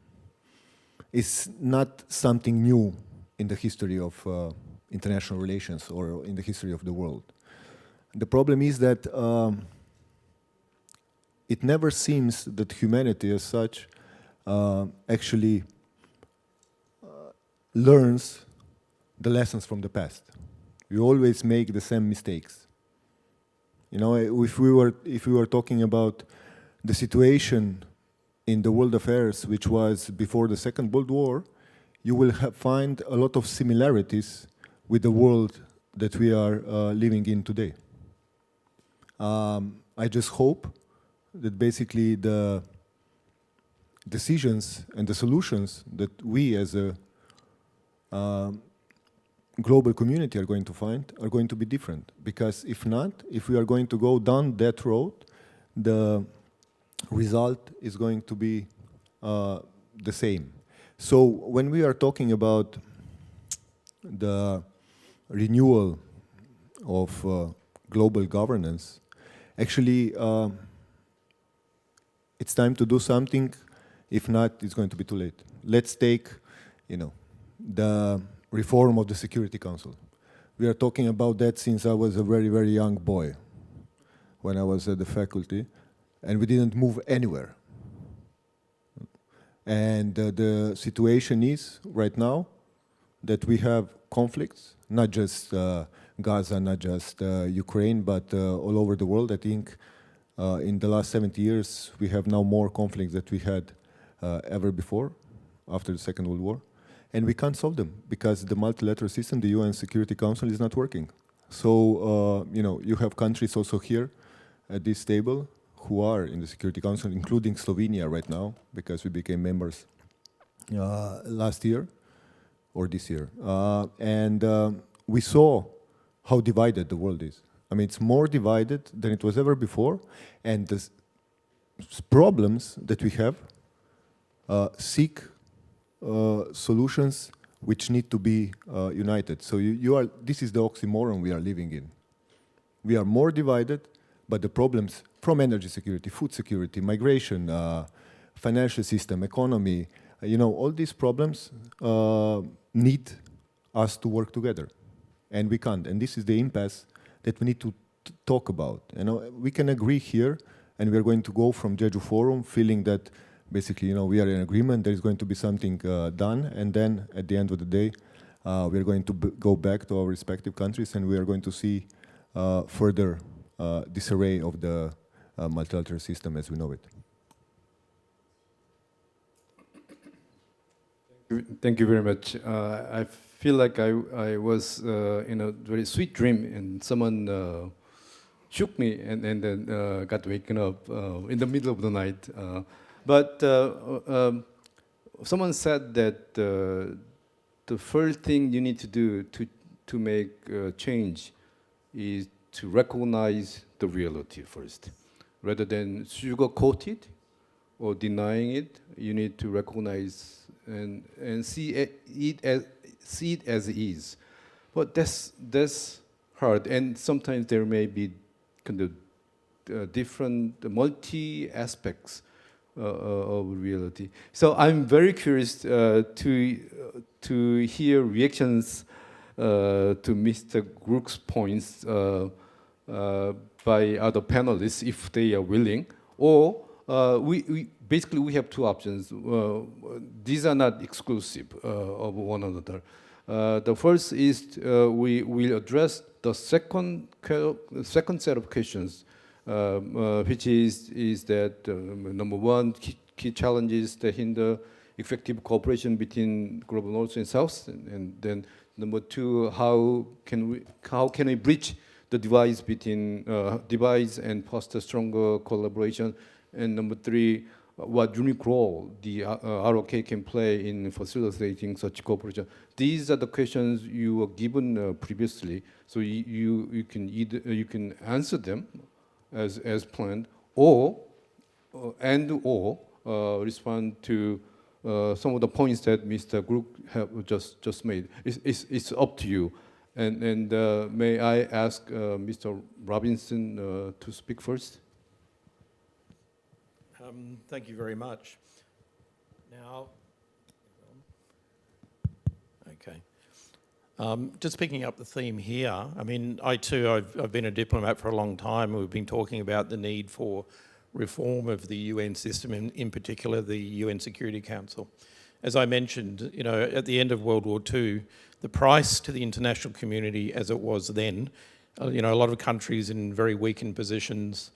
is not something new in the history of international relations or in the history of the world. The problem is that it never seems that humanity as such actually learns the lessons from the past. We always make the same mistakes. If we were talking about the situation in the world affairs, which was before the Second World War, you will find a lot of similarities with the world that we are living in today. I just hope that basically the decisions and the solutions that we as a global community are going to find are going to be different. Because if not, if we are going to go down that road, the result is going to be the same. So when we are talking about the renewal of global governance, actually it's time to do something. If not, it's going to be too late. Let's take, the reform of the Security Council. We are talking about that since I was a very, very young boy when I was at the faculty, and we didn't move anywhere. And the situation is right now that we have conflicts, not just Gaza, not just Ukraine, but all over the world. I think in the last 70 years, we have now more conflicts than we had ever before, after the Second World War. And we can't solve them because the multilateral system, the UN Security Council, is not working. So, you have countries also here at this table who are in the Security Council, including Slovenia right now, because we became members last year or this year. And we saw how divided the world is. I mean, it's more divided than it was ever before, and the problems that we have seek solutions which need to be united. So this is the oxymoron we are living in. We are more divided, but the problems from energy security, food security, migration, financial system, economy, all these problems need us to work together, and we can't. And this is the impasse that we need to talk about. We can agree here, and we are going to go from Jeju Forum feeling that basically, we are in agreement. There is going to be something done, and then at the end of the day, we are going to go back to our respective countries, and we are going to see further disarray of the multilateral system as we know it. Thank you very much. I feel like I was in a very sweet dream, and someone shook me and then got waken up in the middle of the night. But someone said that the first thing you need to do to make change is to recognize the reality first. Rather than sugarcoat it or denying it, you need to recognize and see it as it is. But that's hard, and sometimes there may be kind of different multi aspects of reality. So I'm very curious to hear reactions to Mr. Grook's points by other panelists if they are willing, or we basically have two options. These are not exclusive of one another. The first is we will address the second set of questions, which is that number one, key challenges that hinder effective cooperation between global North and South, and then number two, how can we bridge the divides and foster stronger collaboration, and number three, what unique role the ROK can play in facilitating such cooperation. These are the questions you were given previously, so you can answer them as planned, or respond to some of the points that Mr. Grook have just made. It's up to you. And may I ask Mr. Robinson to speak first? Thank you very much. Now, okay. Just picking up the theme here, I mean, I've been a diplomat for a long time. We've been talking about the need for reform of the UN system, in particular the UN Security Council. As I mentioned, at the end of World War II, the price to the international community as it was then, a lot of countries in very weakened positions,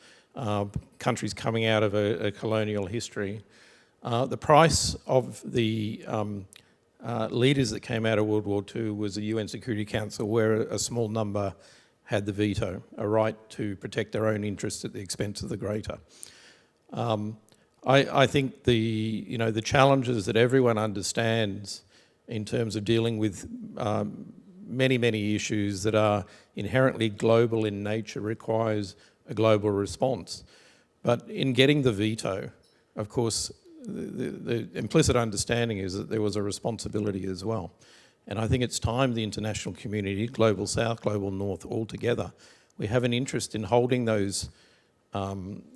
countries coming out of a colonial history. The price of the leaders that came out of World War II was the UN Security Council, where a small number had the veto, a right to protect their own interests at the expense of the greater. I think the challenges that everyone understands in terms of dealing with many issues that are inherently global in nature requires a global response. But in getting the veto, of course, the implicit understanding is that there was a responsibility as well. And I think it's time the international community, Global South, Global North, all together, we have an interest in holding those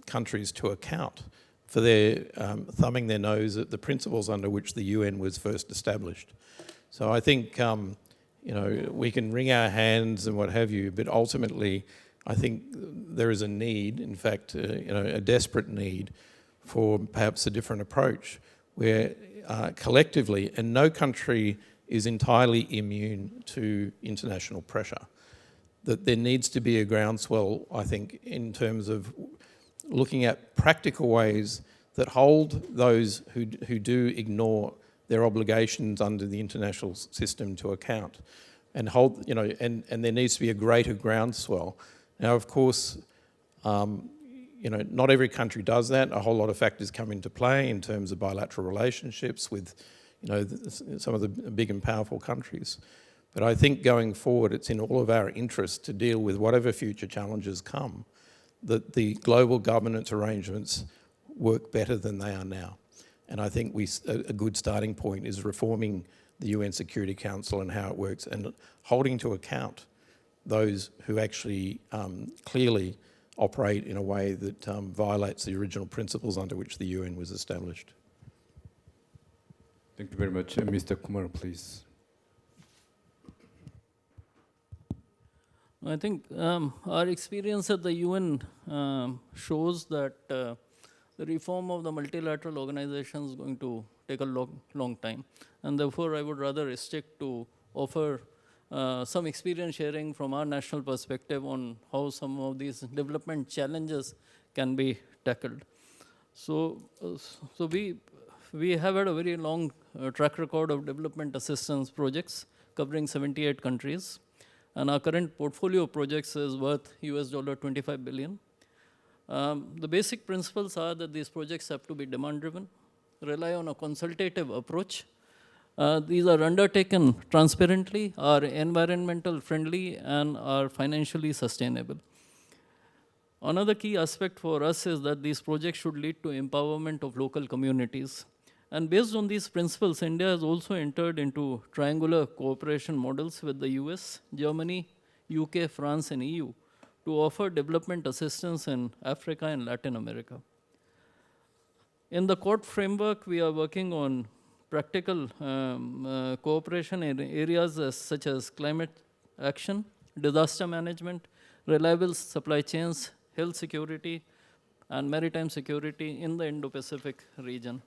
countries to account for their thumbing their nose at the principles under which the UN was first established. So I think, we can wring our hands and what have you, but ultimately, I think there is a need, in fact, a desperate need for perhaps a different approach where collectively, and no country is entirely immune to international pressure, that there needs to be a groundswell, I think, in terms of looking at practical ways that hold those who do ignore their obligations under the international system to account, and hold, and there needs to be a greater groundswell. Now, of course, not every country does that. A whole lot of factors come into play in terms of bilateral relationships with, some of the big and powerful countries. But I think going forward, it's in all of our interests to deal with whatever future challenges come, that the global governance arrangements work better than they are now. And I think a good starting point is reforming the UN Security Council and how it works, and holding to account those who actually clearly operate in a way that violates the original principles under which the UN was established. Thank you very much. Mr. Kumar, please. I think our experience at the UN shows that the reform of the multilateral organization is going to take a long time. And therefore, I would rather stick to offer some experience sharing from our national perspective on how some of these development challenges can be tackled. So we have had a very long track record of development assistance projects covering 78 countries. And our current portfolio of projects is worth $25 billion. The basic principles are that these projects have to be demand-driven, rely on a consultative approach. These are undertaken transparently, are environmental friendly, and are financially sustainable. Another key aspect for us is that these projects should lead to empowerment of local communities. And based on these principles, India has also entered into triangular cooperation models with the US, Germany, UK, France, and EU to offer development assistance in Africa and Latin America. In the Quad framework, we are working on practical cooperation in areas such as climate action, disaster management, reliable supply chains, health security, and maritime security in the Indo-Pacific region.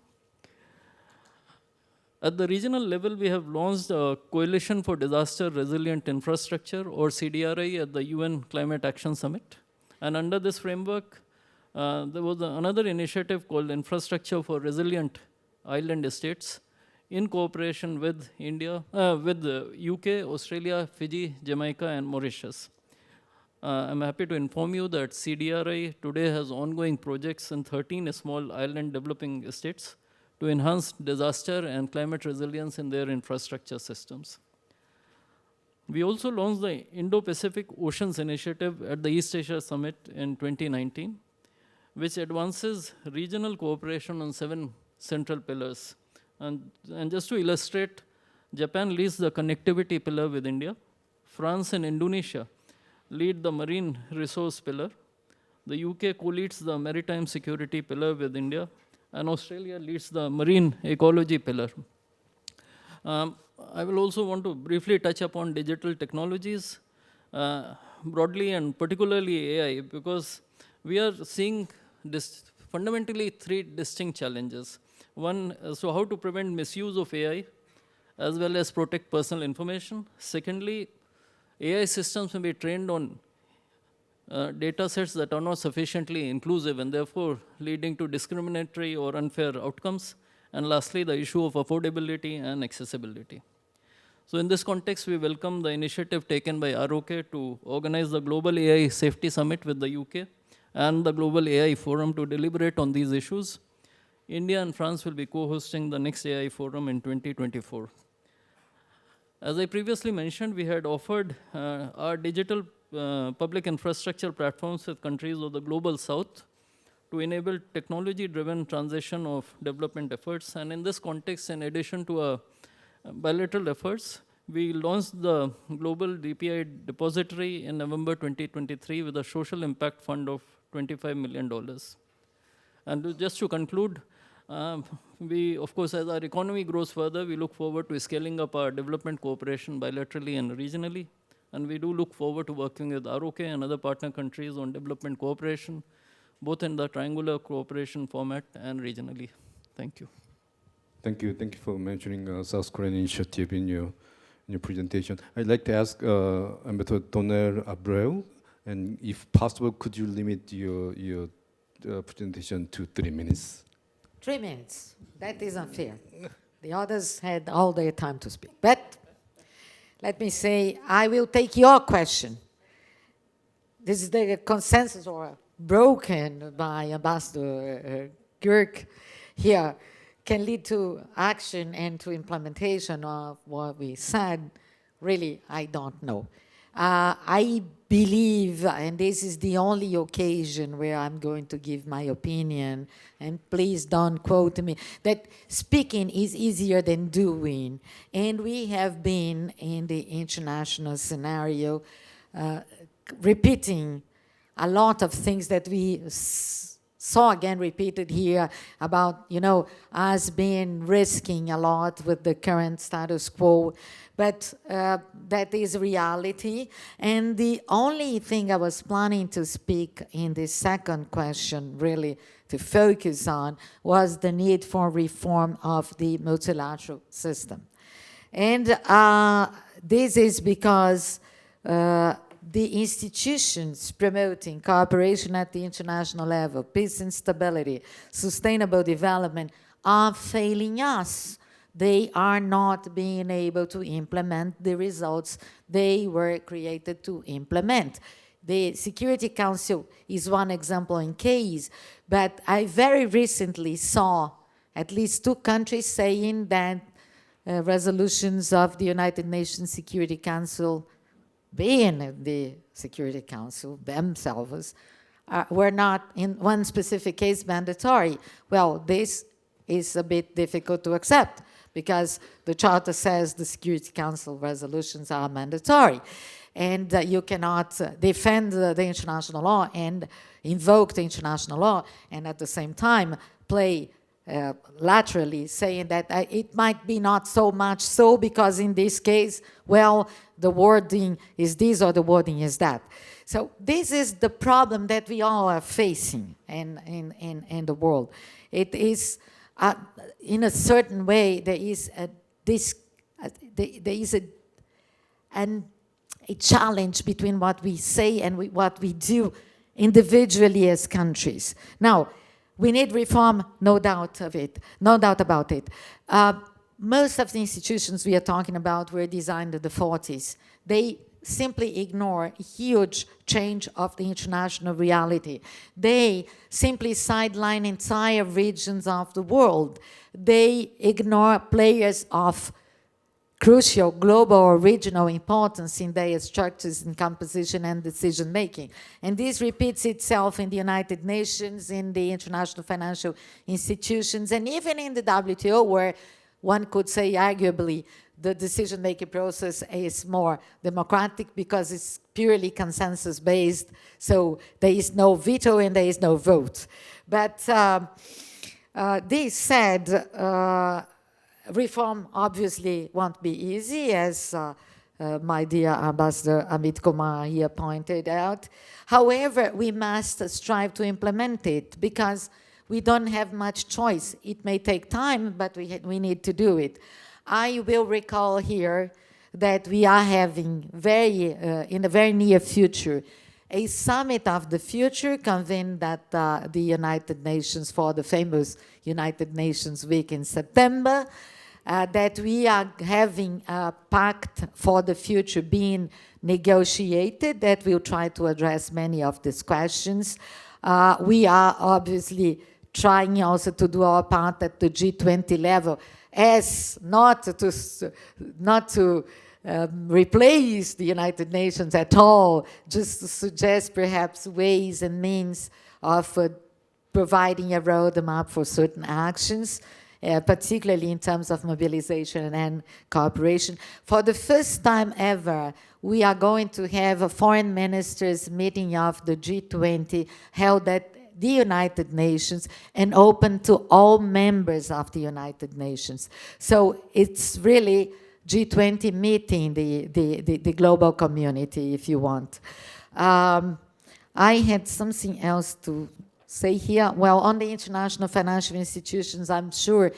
At the regional level, we have launched a Coalition for Disaster Resilient Infrastructure, or CDRI, at the UN Climate Action Summit. And under this framework, there was another initiative called Infrastructure for Resilient Island Estates in cooperation with India, with the UK, Australia, Fiji, Jamaica, and Mauritius. I'm happy to inform you that CDRI today has ongoing projects in 13 small island developing estates to enhance disaster and climate resilience in their infrastructure systems. We also launched the Indo-Pacific Oceans Initiative at the East Asia Summit in 2019, which advances regional cooperation on 7 central pillars. And just to illustrate, Japan leads the connectivity pillar with India. France and Indonesia lead the marine resource pillar. The UK co-leads the maritime security pillar with India, and Australia leads the marine ecology pillar. I will also want to briefly touch upon digital technologies broadly, and particularly AI, because we are seeing fundamentally 3 distinct challenges. One, so how to prevent misuse of AI, as well as protect personal information. Secondly, AI systems may be trained on data sets that are not sufficiently inclusive and therefore leading to discriminatory or unfair outcomes. And lastly, the issue of affordability and accessibility. So in this context, we welcome the initiative taken by ROK to organize the Global AI Safety Summit with the UK and the Global AI Forum to deliberate on these issues. India and France will be co-hosting the next AI Forum in 2024. As I previously mentioned, we had offered our digital public infrastructure platforms with countries of the Global South to enable technology-driven transition of development efforts. And in this context, in addition to bilateral efforts, we launched the Global DPI Depository in November 2023 with a social impact fund of $25 million. And just to conclude, we, of course, as our economy grows further, we look forward to scaling up our development cooperation bilaterally and regionally. And we do look forward to working with ROK and other partner countries on development cooperation, both in the triangular cooperation format and regionally. Thank you. Thank you. Thank you for mentioning South Korean initiative in your presentation. I'd like to ask Ambassador Donner Abreu, and if possible, could you limit your presentation to 3 minutes? 3 minutes. That is unfair. The others had all their time to speak. But let me say, I will take your question. This is the consensus or broken by Ambassador Girk here can lead to action and to implementation of what we said. Really, I don't know. I believe, and this is the only occasion where I'm going to give my opinion, and please don't quote me, that speaking is easier than doing. And we have been in the international scenario repeating a lot of things that we saw again repeated here about, us risking a lot with the current status quo, but that is reality. And the only thing I was planning to speak in this second question, really to focus on, was the need for reform of the multilateral system. And this is because the institutions promoting cooperation at the international level, peace and stability, sustainable development, are failing us. They are not being able to implement the results they were created to implement. The Security Council is one example in case, but I very recently saw at least 2 countries saying that resolutions of the United Nations Security Council, being the Security Council themselves, were not, in one specific case, mandatory. Well, this is a bit difficult to accept because the Charter says the Security Council resolutions are mandatory. And you cannot defend the international law and invoke the international law and at the same time play laterally, saying that it might be not so much so because in this case, well, the wording is this or the wording is that. So this is the problem that we all are facing in the world. It is, in a certain way, there is a challenge between what we say and what we do individually as countries. Now, we need reform, no doubt about it. Most of the institutions we are talking about were designed in the 40s. They simply ignore a huge change of the international reality. They simply sideline entire regions of the world. They ignore players of crucial global or regional importance in their structures and composition and decision-making. And this repeats itself in the United Nations, in the international financial institutions, and even in the WTO, where one could say, arguably, the decision-making process is more democratic because it's purely consensus-based, so there is no veto and there is no vote. But this said, reform obviously won't be easy, as my dear Ambassador Amit Kumar here pointed out. However, we must strive to implement it because we don't have much choice. It may take time, but we need to do it. I will recall here that we are having in the very near future a summit of the future convened at the United Nations for the famous United Nations Week in September. That we are having a pact for the future being negotiated that will try to address many of these questions. We are obviously trying also to do our part at the G20 level, as not to replace the United Nations at all, just to suggest perhaps ways and means of providing a roadmap for certain actions. Particularly in terms of mobilization and cooperation. For the first time ever, we are going to have a foreign ministers meeting of the G20 held at the United Nations and open to all members of the United Nations. So it's really G20 meeting the global community, if you want. I had something else to say here. Well, on the international financial institutions, I'm sure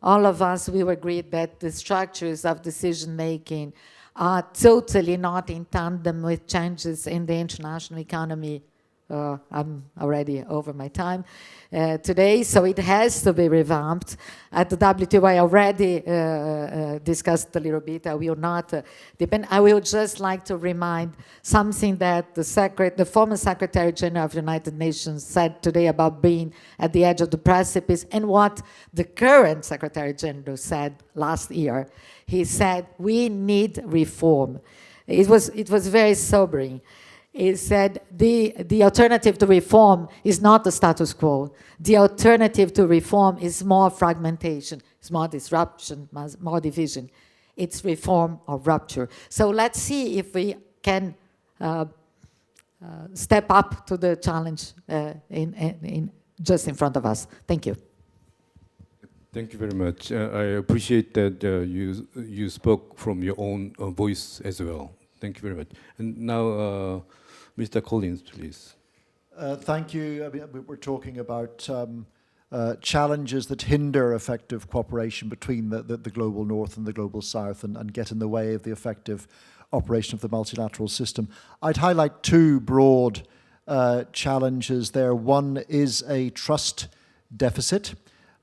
all of us will agree that the structures of decision-making are totally not in tandem with changes in the international economy. I'm already over my time today, so it has to be revamped. At the WTO, I already discussed a little bit. I will not depend. I will just like to remind something that the former Secretary General of the United Nations said today about being at the edge of the precipice, and what the current Secretary General said last year. He said, we need reform. It was very sobering. He said the alternative to reform is not the status quo. The alternative to reform is more fragmentation, it's more disruption, more division. It's reform or rupture. So let's see if we can step up to the challenge just in front of us. Thank you. Thank you very much. I appreciate that you spoke from your own voice as well. Thank you very much. And now, Mr. Collins, please. Thank you. I mean, we're talking about challenges that hinder effective cooperation between the global north and the global south and get in the way of the effective operation of the multilateral system. I'd highlight two broad challenges there. One is a trust deficit.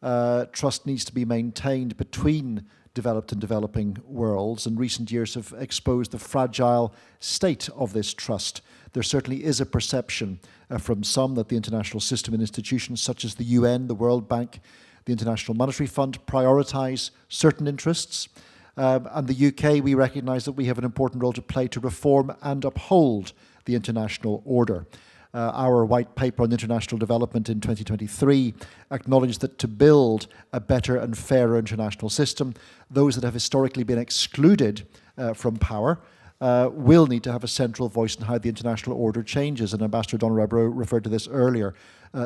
Trust needs to be maintained between developed and developing worlds, and recent years have exposed the fragile state of this trust. There certainly is a perception from some that the international system and institutions such as the UN, the World Bank, the International Monetary Fund prioritize certain interests. And the UK, we recognise that we have an important role to play to reform and uphold the international order. Our white paper on international development in 2023 acknowledged that to build a better and fairer international system, those that have historically been excluded from power will need to have a central voice in how the international order changes. And Ambassador Donarabro referred to this earlier.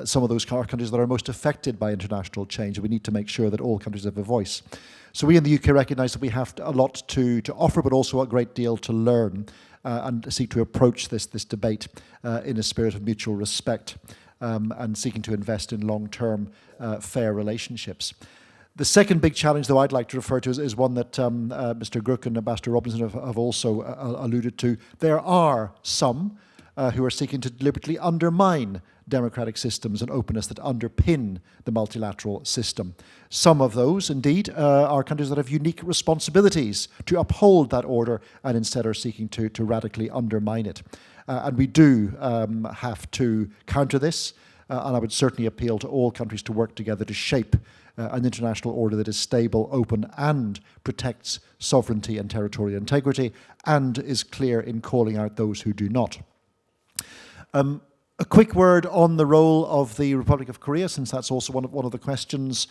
Some of those countries that are most affected by international change, we need to make sure that all countries have a voice. So we in the UK recognise that we have a lot to offer, but also a great deal to learn. And seek to approach this debate in a spirit of mutual respect and seeking to invest in long-term fair relationships. The second big challenge, though, I'd like to refer to is one that Mr. Grook and Ambassador Robinson have also alluded to. There are some who are seeking to deliberately undermine democratic systems and openness that underpin the multilateral system. Some of those, indeed, are countries that have unique responsibilities to uphold that order and instead are seeking to radically undermine it. And we do have to counter this, and I would certainly appeal to all countries to work together to shape an international order that is stable, open, and protects sovereignty and territorial integrity, and is clear in calling out those who do not. A quick word on the role of the Republic of Korea, since that's also one of the questions.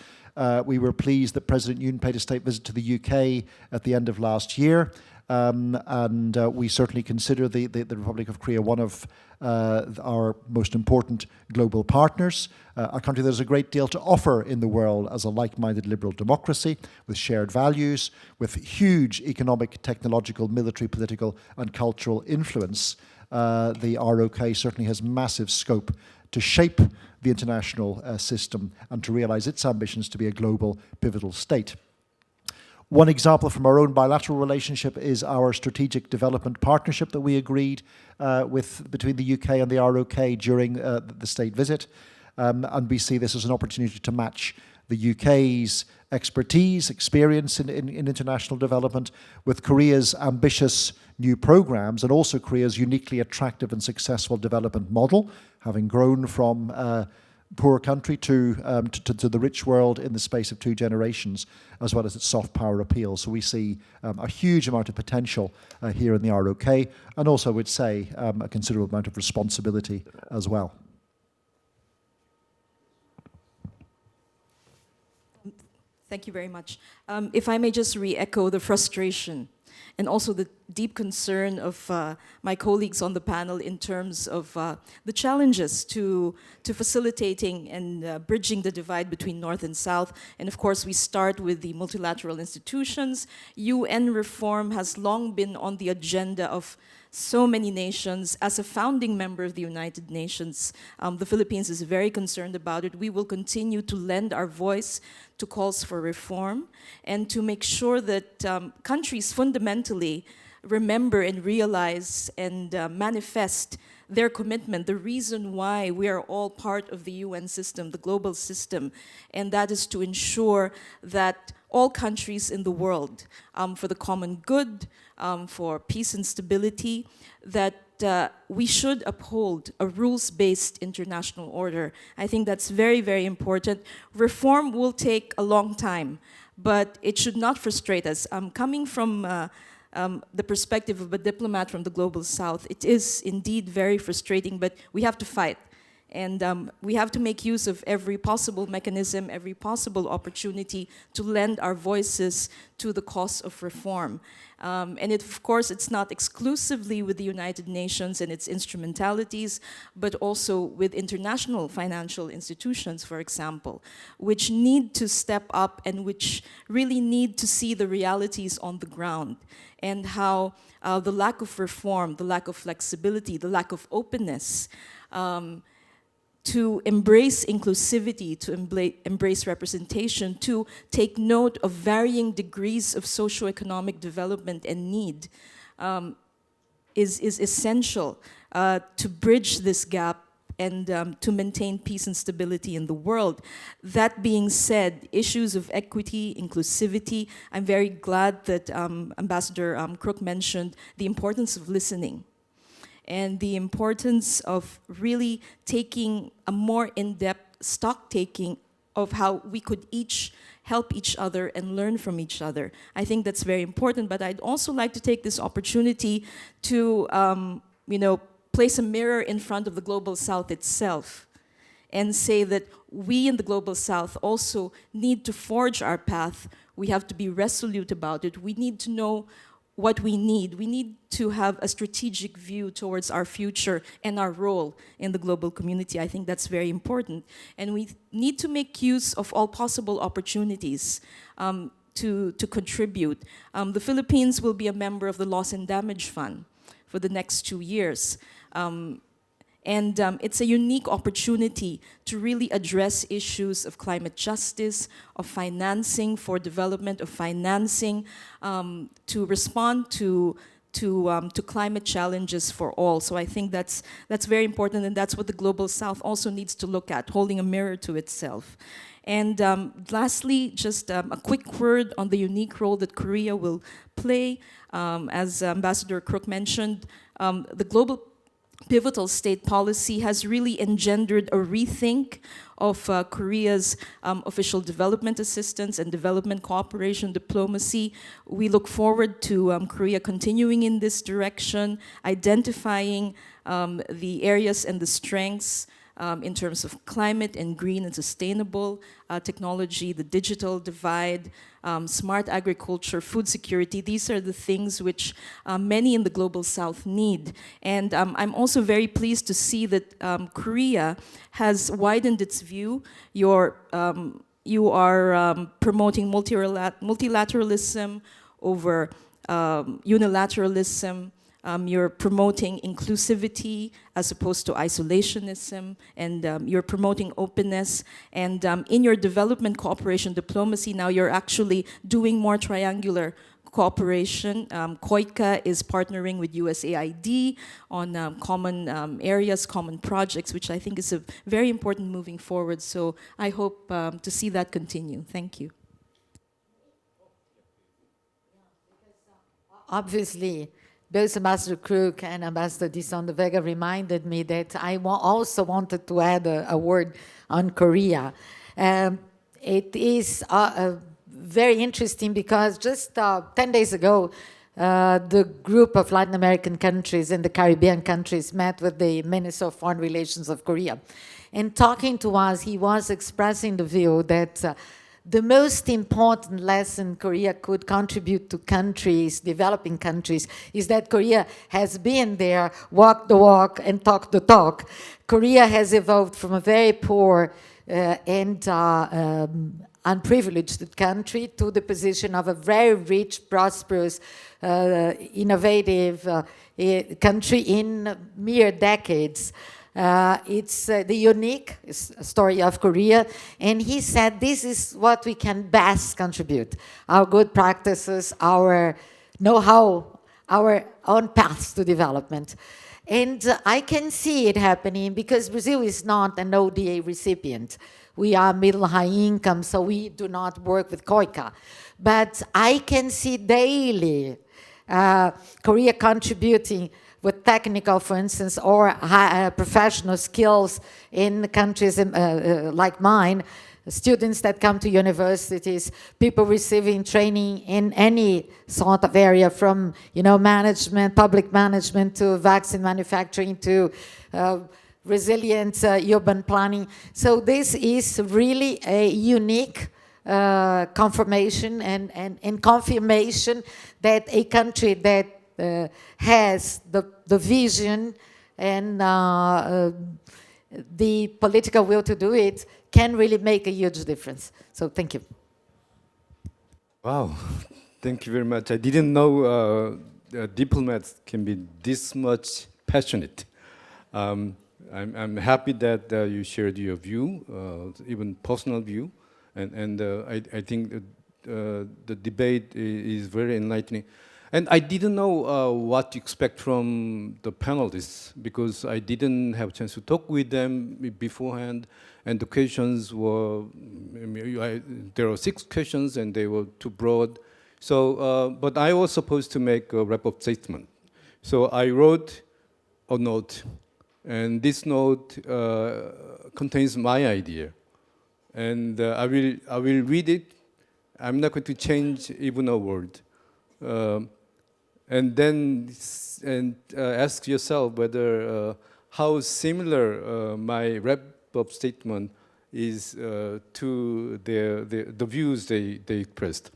We were pleased that President Yoon paid a state visit to the UK at the end of last year, and we certainly consider the Republic of Korea one of our most important global partners, a country that has a great deal to offer in the world as a like-minded liberal democracy with shared values, with huge economic, technological, military, political, and cultural influence. The ROK certainly has massive scope to shape the international system and to realize its ambitions to be a global pivotal state. One example from our own bilateral relationship is our strategic development partnership that we agreed between the UK and the ROK during the state visit. And we see this as an opportunity to match the UK's expertise, experience in international development with Korea's ambitious new programs and also Korea's uniquely attractive and successful development model, having grown from a poor country to the rich world in the space of 2 generations, as well as its soft power appeal. So we see a huge amount of potential here in the ROK, and also I would say a considerable amount of responsibility as well. Thank you very much. If I may just re-echo the frustration and also the deep concern of my colleagues on the panel in terms of the challenges to facilitating and bridging the divide between North and South. And of course, we start with the multilateral institutions. UN reform has long been on the agenda of so many nations. As a founding member of the United Nations, the Philippines is very concerned about it. We will continue to lend our voice to calls for reform and to make sure that countries fundamentally remember and realize and manifest their commitment, the reason why we are all part of the UN system, the global system, and that is to ensure that all countries in the world, for the common good, for peace and stability, that we should uphold a rules-based international order. I think that's very, very important. Reform will take a long time, but it should not frustrate us. Coming from the perspective of a diplomat from the Global South, it is indeed very frustrating, but we have to fight. And we have to make use of every possible mechanism, every possible opportunity to lend our voices to the cause of reform. Of course, it's not exclusively with the United Nations and its instrumentalities, but also with international financial institutions, for example, which need to step up and which really need to see the realities on the ground, and how the lack of reform, the lack of flexibility, the lack of openness, to embrace inclusivity, to embrace representation, to take note of varying degrees of socioeconomic development and need is essential to bridge this gap and to maintain peace and stability in the world. That being said, issues of equity, inclusivity, I'm very glad that Ambassador Crook mentioned the importance of listening, and the importance of really taking a more in-depth stock-taking of how we could each help each other and learn from each other. I think that's very important, but I'd also like to take this opportunity to, place a mirror in front of the Global South itself and say that we in the Global South also need to forge our path. We have to be resolute about it. We need to know what we need. We need to have a strategic view towards our future and our role in the global community. I think that's very important. And we need to make use of all possible opportunities to contribute. The Philippines will be a member of the Loss and Damage Fund for the next 2 years. It's a unique opportunity to really address issues of climate justice, of financing for development, of financing to respond to climate challenges for all. So I think that's very important, and that's what the Global South also needs to look at, holding a mirror to itself. And lastly, just a quick word on the unique role that Korea will play. As Ambassador Crook mentioned, the global pivotal state policy has really engendered a rethink of Korea's official development assistance and development cooperation diplomacy. We look forward to Korea continuing in this direction, identifying the areas and the strengths in terms of climate and green and sustainable technology, the digital divide, smart agriculture, food security. These are the things which many in the Global South need. And I'm also very pleased to see that Korea has widened its view. You are promoting multilateralism over unilateralism. You're promoting inclusivity as opposed to isolationism, and you're promoting openness. And in your development cooperation diplomacy, now you're actually doing more triangular cooperation. COICA is partnering with USAID on common areas, common projects, which I think is a very important moving forward. So I hope to see that continue. Thank you. Obviously, both Ambassador Crook and Ambassador de Sonda Vega reminded me that I also wanted to add a word on Korea. It is very interesting because just 10 days ago, the group of Latin American countries and the Caribbean countries met with the Minister of Foreign Relations of Korea. And talking to us, he was expressing the view that the most important lesson Korea could contribute to countries, developing countries, is that Korea has been there, walked the walk and talked the talk. Korea has evolved from a very poor and unprivileged country to the position of a very rich, prosperous, innovative country in mere decades. It's the unique story of Korea, and he said this is what we can best contribute: our good practices, our know-how, our own paths to development. And I can see it happening because Brazil is not an ODA recipient. We are middle high income, so we do not work with COICA. But I can see daily Korea contributing with technical, for instance, or professional skills in countries like mine, students that come to universities, people receiving training in any sort of area from, management, public management, to vaccine manufacturing, to resilient urban planning. So this is really a unique confirmation and confirmation that a country that has the vision and the political will to do it can really make a huge difference. So thank you. Wow, thank you very much. I didn't know diplomats can be this much passionate. I'm happy that you shared your view, even personal view, and I think the debate is very enlightening. And I didn't know what to expect from the panelists because I didn't have a chance to talk with them beforehand, and the questions were, there were 6 questions and they were too broad. So, but I was supposed to make a wrap-up statement. So I wrote a note, and this note contains my idea. And I will read it. I'm not going to change even a word. And then ask yourself whether how similar my wrap-up statement is to the views they expressed.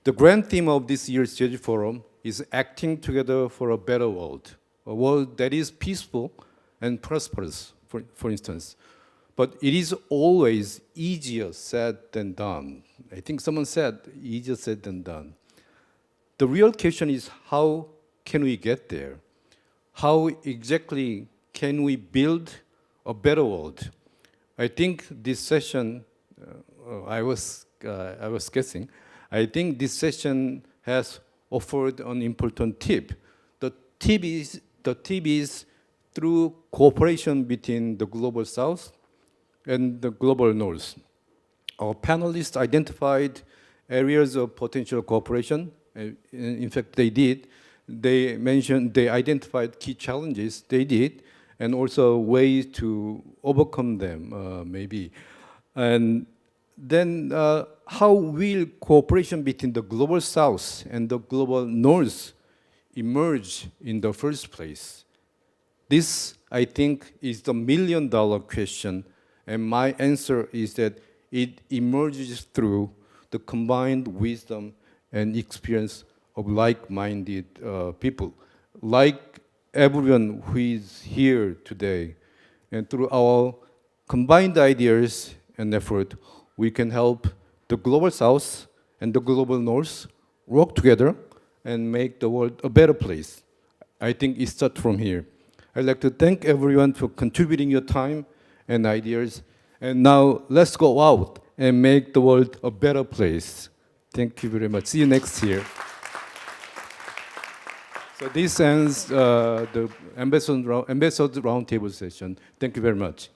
The grand theme of this year's Jeju Forum is acting together for a better world, a world that is peaceful and prosperous, for instance. But it is always easier said than done. I think someone said, easier said than done. The real question is, how can we get there? How exactly can we build a better world? I think this session, I was guessing, I think this session has offered an important tip. The tip is through cooperation between the Global South and the Global North. Our panelists identified areas of potential cooperation. In fact, they did. They mentioned, they identified key challenges, they did, and also ways to overcome them, maybe. And then how will cooperation between the Global South and the Global North emerge in the first place? This, I think, is the million-dollar question, and my answer is that it emerges through the combined wisdom and experience of like-minded people, like everyone who is here today. And through our combined ideas and effort, we can help the Global South and the Global North work together and make the world a better place. I think it starts from here. I'd like to thank everyone for contributing your time and ideas. And now let's go out and make the world a better place. Thank you very much. See you next year. So this ends the Ambassador Roundtable session. Thank you very much.